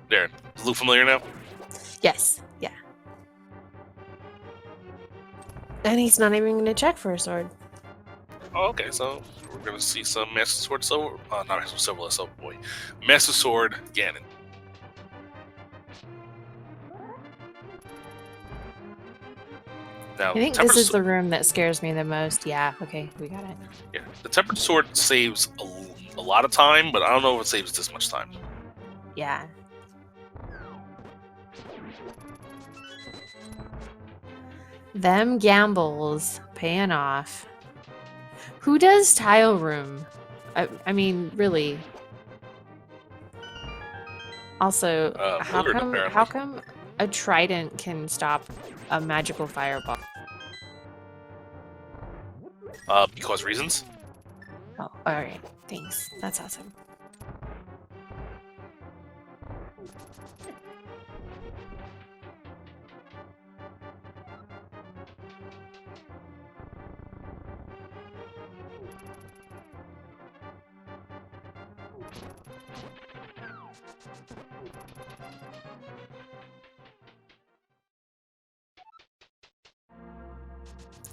There, does it look familiar now? Yes. Yeah. And he's not even going to check for a sword. Oh, okay, so we're gonna see some Master Sword Silver. Not Master Silver, oh boy, Master Sword Ganon. Now, I think this is the room that scares me the most. Yeah. Okay, we got it. Yeah, the Tempered Sword saves a lot of time, but I don't know if it saves this much time. Yeah. Them gambles paying off. Who does tile room? I mean, really. Also, how come a trident can stop a magical fireball? Because reasons. Oh, all right. Thanks. That's awesome.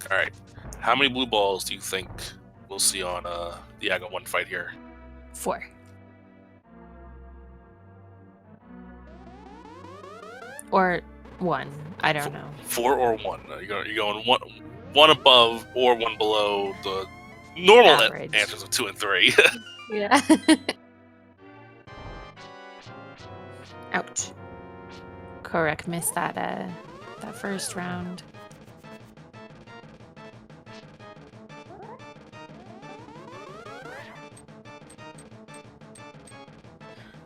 All right. How many blue balls do you think we'll see on the Aga 1 fight here? 4. Or 1. I don't know. 4 or 1. You're going one above or 1 below the normal answers of 2 and 3. Yeah. Ouch. Kohrek missed that first round.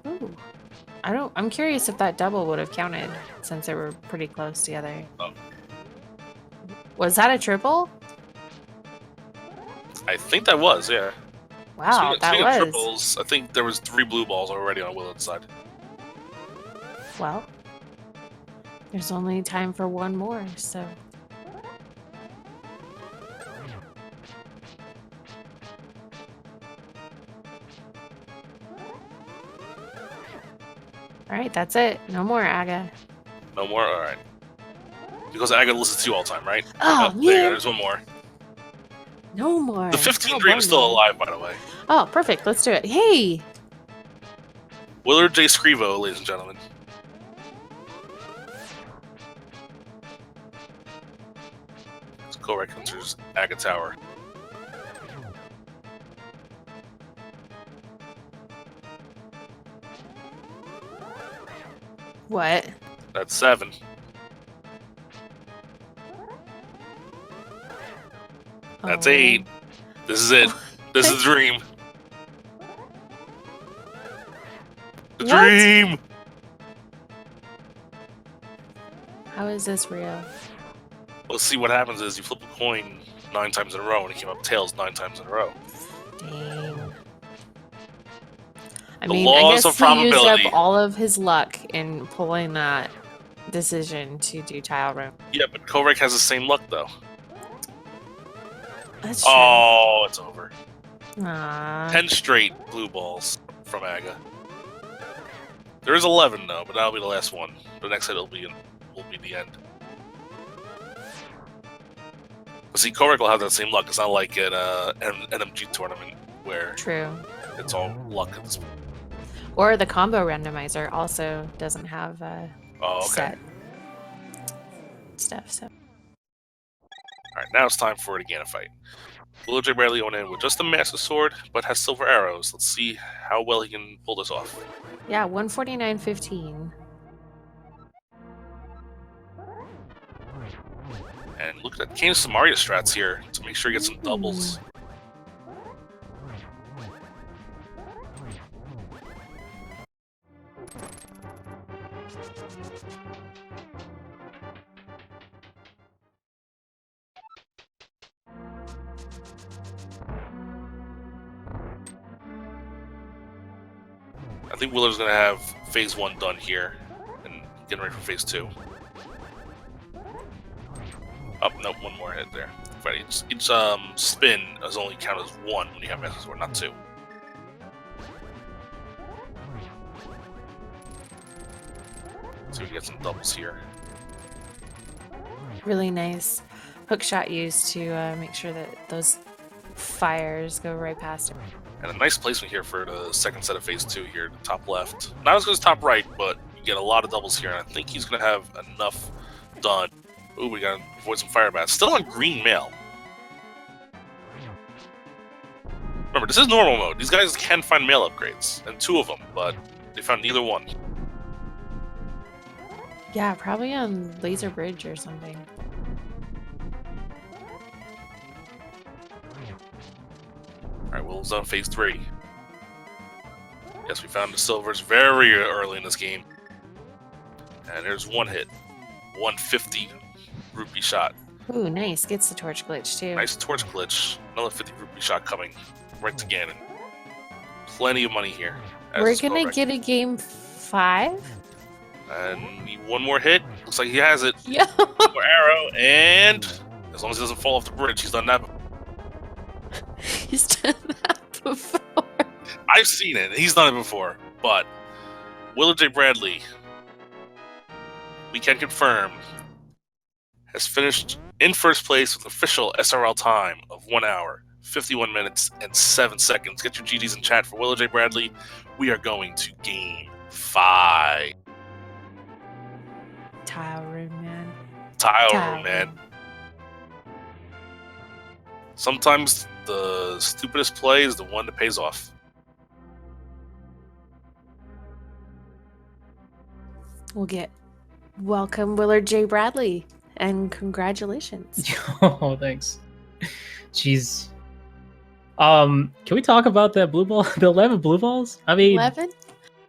Ooh. I'm curious if that double would have counted since they were pretty close together. Oh. Was that a triple? I think that was, yeah. Wow, speaking of triples, I think there was 3 blue balls already on Willard's side. Well, there's only time for 1 more, so... Alright, that's it. No more Aga. No more? Alright. Because Aga listens to you all the time, right? Oh, there you go. There's 1 more. No more. The 15 dream is still alive, by the way. Oh, perfect. Let's do it. Hey! Willard J. Scrivo, ladies and gentlemen. It's Kohrek enters Aga Tower. What? That's 7. That's 8. This is it. This is the dream. The dream! How is this real? Let's see what happens is you flip a coin 9 times in a row and it came up tails 9 times in a row. Dang. I The mean, laws I of guess he used probability. up all of his luck in pulling that decision to do tile room. Yeah, but Kohrek has the same luck, though. That's true. Oh, it's over. Aww. 10 straight blue balls from Aga. There is 11, though, but that'll be the last one. The next hit will be the end. But see, Kohrek will have that same luck. It's not like at an NMG tournament where True. It's all luck at this point. Or the combo randomizer also doesn't have set stuff. So. Alright, now it's time for it again, a fight. WillardJBradley going in with just a Master Sword, but has silver arrows. Let's see how well he can pull this off. Yeah, 149.15. And look at that Kane Samaria strats here to make sure he gets some doubles. I think Willard's going to have phase 1 done here and getting ready for phase 2. Oh, no, 1 more hit there. Right, each spin is only counted as 1 when you have Master Sword, not 2. So we get some doubles here. Really nice hook shot used to make sure that those fires go right past him. And a nice placement here for the second set of phase 2 here, the top left. Not as good as top right, but you get a lot of doubles here, and I think he's going to have enough done. Ooh, we got to avoid some fire bats. Still on green mail. Remember, this is normal mode. These guys can find mail upgrades, and 2 of them, but they found neither one. Yeah, probably on Laser Bridge or something. Alright, Will's on phase 3. Yes, we found the silvers very early in this game. And there's one hit. 150 rupee shot. Ooh, nice. Gets the torch glitch, too. Nice torch glitch. Another 50 rupee shot coming right to Ganon. Plenty of money here. We're going to get a game 5? And need one more hit. Looks like he has it. Yeah. One more arrow, and as long as he doesn't fall off the bridge, he's done that before. He's done that before. I've seen it. He's done it before. But WillardJBradley, we can confirm, has finished in first place with official SRL time of 1 hour, 51 minutes, and 7 seconds. Get your GGs in chat for WillardJBradley. We are going to game 5. Tile room, man. Tile room, man. Sometimes the stupidest play is the one that pays off. We'll get welcome WillardJBradley and congratulations. Oh, thanks. Jeez. Can we talk about that blue ball? The 11 blue balls? I mean, 11?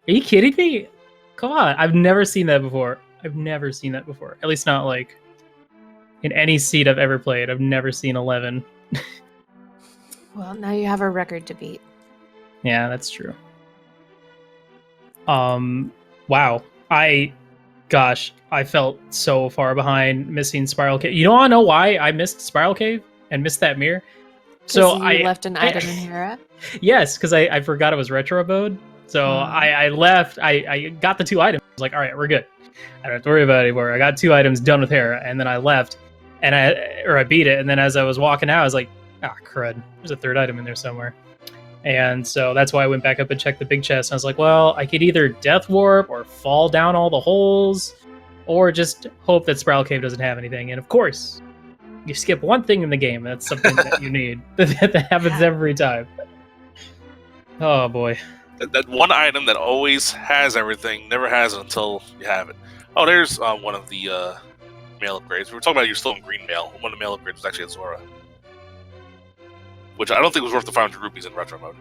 Are you kidding me? Come on, I've never seen that before. I've never seen that before. At least not like in any seed I've ever played. I've never seen 11. Well, now you have a record to beat. Yeah, that's true. Wow. I felt so far behind missing Spiral Cave. You don't want to know why I missed Spiral Cave and missed that mirror? So I left an item in Hera? Yes, because I forgot it was retro mode. So I left. I got the 2 items. I was like, all right, we're good. I don't have to worry about it anymore. I got 2 items done with Hera, and then I left, and I beat it. And then as I was walking out, I was like, crud. There's a 3rd item in there somewhere. And so that's why I went back up and checked the big chest. And I was like, well, I could either death warp or fall down all the holes, or just hope that Spiral Cave doesn't have anything. And of course, you skip one thing in the game. That's something that you need. That happens every time. Oh boy. That one item that always has everything, never has it until you have it. Oh, there's one of the mail upgrades. We were talking about you're still in green mail. One of the mail upgrades was actually a Zora, which I don't think was worth the 500 rupees in retro mode.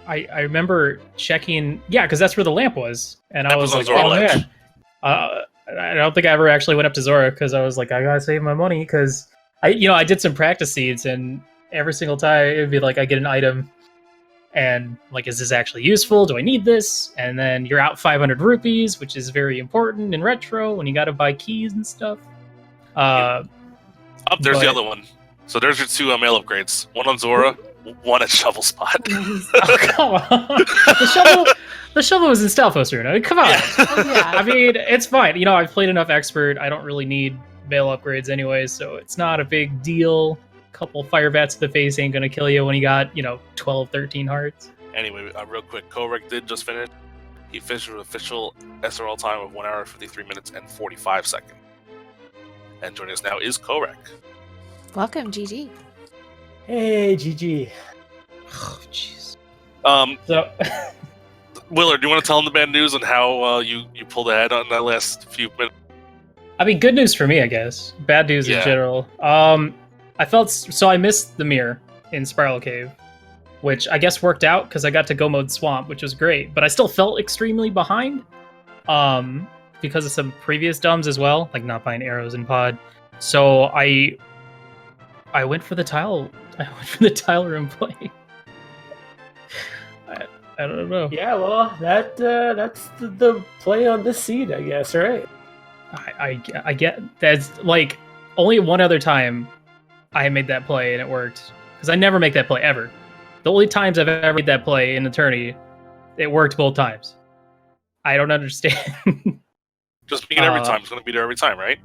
I remember checking. Yeah, because that's where the lamp was, and I was like, Zora oh Ledge. man. I don't think I ever actually went up to Zora because I was like, I gotta save my money because I did some practice seeds, and every single time it would be like I get an item, and like, is this actually useful? Do I need this? And then you're out 500 rupees, which is very important in retro when you got to buy keys and stuff. There's the other one. So there's your 2 mail upgrades. One on Zora, one at Shovel Spot. Oh, come on. The shovel was in Stalfos Rune. I mean, come on. Yeah. Oh, yeah. I mean, it's fine. I've played enough Expert. I don't really need mail upgrades anyway, so it's not a big deal. Couple fire bats to the face ain't gonna kill you when you got 12, 13 hearts. Anyway, real quick, Kohrek did just finish. He finished with official SRL time of 1 hour, 53 minutes, and 45 seconds. And joining us now is Kohrek. Welcome, GG. Hey, GG. Oh, jeez. So, Willard, do you want to tell him the bad news on how you pulled ahead on that last few minutes? I mean, good news for me, I guess. Bad news in general. I missed the mirror in Spiral Cave, which I guess worked out because I got to go mode Swamp, which was great. But I still felt extremely behind, because of some previous dumbs as well, like not buying arrows in pod. So I went for the tile. I went for the tile room play. I don't know. yeah, well, that's the play on this seed, I guess, right? I get that's like only one other time I made that play and it worked, because I never make that play ever. The only times I've ever made that play in the tourney it worked both times. I don't understand. Just make it every time. It's going to be there every time, right?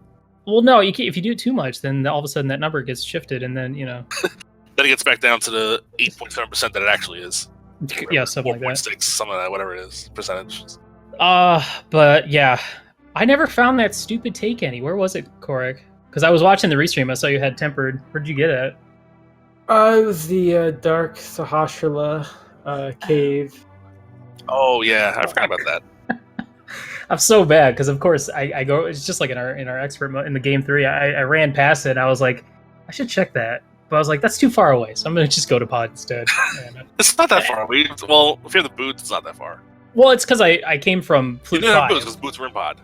Well, no, you can't, if you do it too much, then all of a sudden that number gets shifted, and then Then it gets back down to the 8.7% that it actually is. Yeah, something like that. 4.6, some of that, whatever it is, percentage. But yeah, I never found that stupid take any. Where was it, Kohrek? Because I was watching the restream. I saw you had tempered. Where'd you get it? It was the Dark Sahasrara cave. Oh yeah, I forgot about that. I'm so bad because of course I go. It's just like in our expert mode in the game 3. I ran past it and I was like, I should check that, but I was like, that's too far away, so I'm gonna just go to pod instead. It's not that far away. Well, if you have the boots, it's not that far. Well, it's because I came from You Flute didn't have 5 boots because boots were in pod.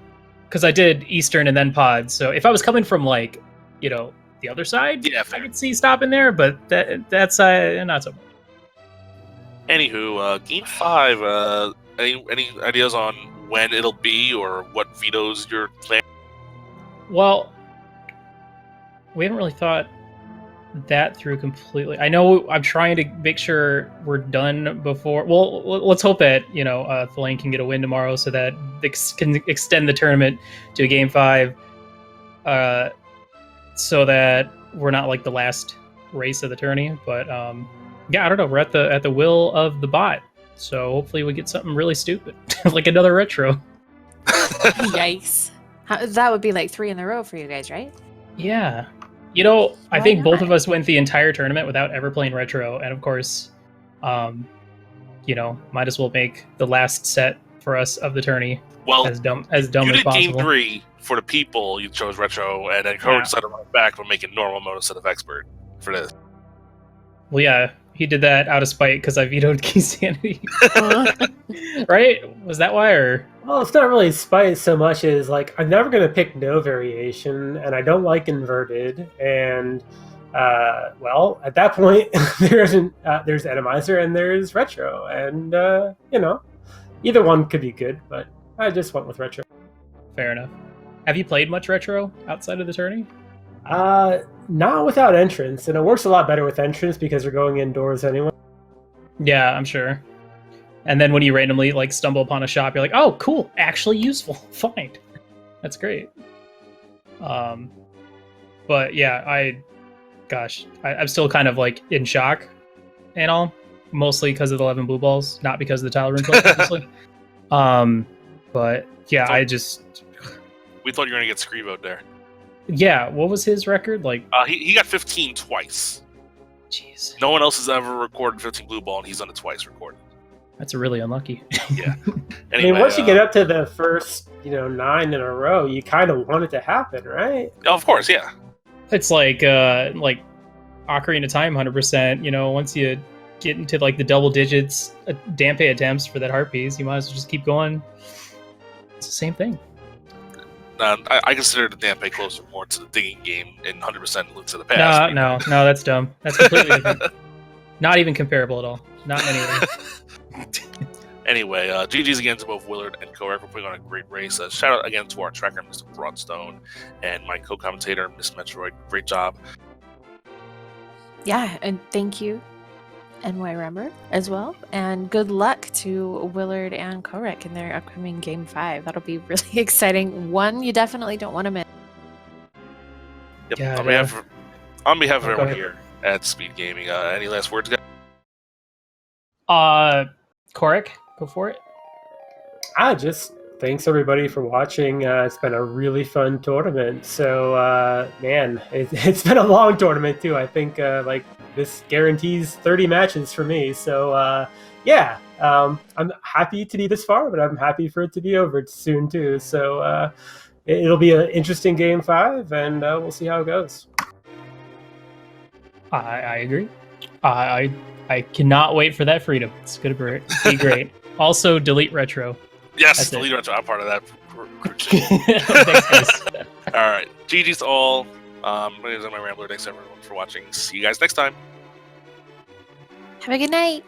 because I did Eastern and then pod. So if I was coming from like the other side, Yeah, I fair. could see stopping there, but that's not so much. Anywho, Game 5, any ideas on when it'll be or what vetoes you're planning? Well, we haven't really thought that through completely. I know I'm trying to make sure we're done before. Well, let's hope that Thelaine can get a win tomorrow, so that can extend the tournament to a Game 5, so that we're not like the last race of the tourney. But yeah, I don't know. We're at the will of the bot, so hopefully we get something really stupid, like another retro. Yikes. That would be like 3 in a row for you guys, right? Yeah. I Why think both not? of us went the entire tournament without ever playing retro, and of course, might as well make the last set for us of the tourney Well, as dumb you as did possible. Game 3 for the people. You chose retro, and then Kohrek decided to run it back by making normal mode instead of expert for this. Well, yeah, he did that out of spite because I vetoed Key Sanity. Right? Was that why? Or Well, it's not really spite so much as like I'm never gonna pick no variation, and I don't like inverted. And well, at that point, there's Randomizer and there's retro, and either one could be good, but I just went with retro. fair enough. Have you played much retro outside of the tourney? Not without entrance, and it works a lot better with entrance because you're going indoors anyway. Yeah, I'm sure. And then when you randomly like stumble upon a shop, you're like, "Oh, cool! Actually useful. Find." That's great. But yeah, I'm still kind of like in shock, and all, mostly because of the 11 blue balls, not because of the tile room play, obviously. But yeah, We thought you were going to get Scrivoed there. yeah. What was his record? Like, He got 15 twice. jeez, No one else has ever recorded 15 blue ball, and he's done it twice recorded. that's really unlucky. Yeah. I Anyway, mean, once you get up to the first, 9 in a row, you kind of want it to happen, right? of course, yeah. It's like Ocarina of Time, 100%. Once you get into like the double digits, Dampe attempts for that heart piece, you might as well just keep going. It's the same thing. I consider the Dampe closer more to the digging game in 100% Links to the Past. No, that's dumb. That's completely different. Not even comparable at all. Not in any way. Anyway, GG's again to both Willard and Kohrek for putting on a great race. Shout out again to our tracker, Mr. Broadstone, and my co-commentator, Miss Metroid. Great job. Yeah, and thank you, NY Rember, as well. And good luck to Willard and Kohrek in their upcoming Game 5. That'll be really exciting. One you definitely don't want to miss. Yep. Yeah, on behalf of go everyone ahead. here at Speed Gaming, any last words, guys? Kohrek, go for it. Just thanks everybody for watching. It's been a really fun tournament. So, man, it's been a long tournament too. I think this guarantees 30 matches for me. So, yeah, I'm happy to be this far, but I'm happy for it to be over soon too. So, it'll be an interesting Game 5, and we'll see how it goes. I agree. I cannot wait for that freedom. It's gonna be great. Also, delete retro. Yes, That's the it. leader. I'm part of that. Thanks, guys. All right, GG's to all. My name is my Rambler. Thanks everyone for watching. See you guys next time. Have a good night.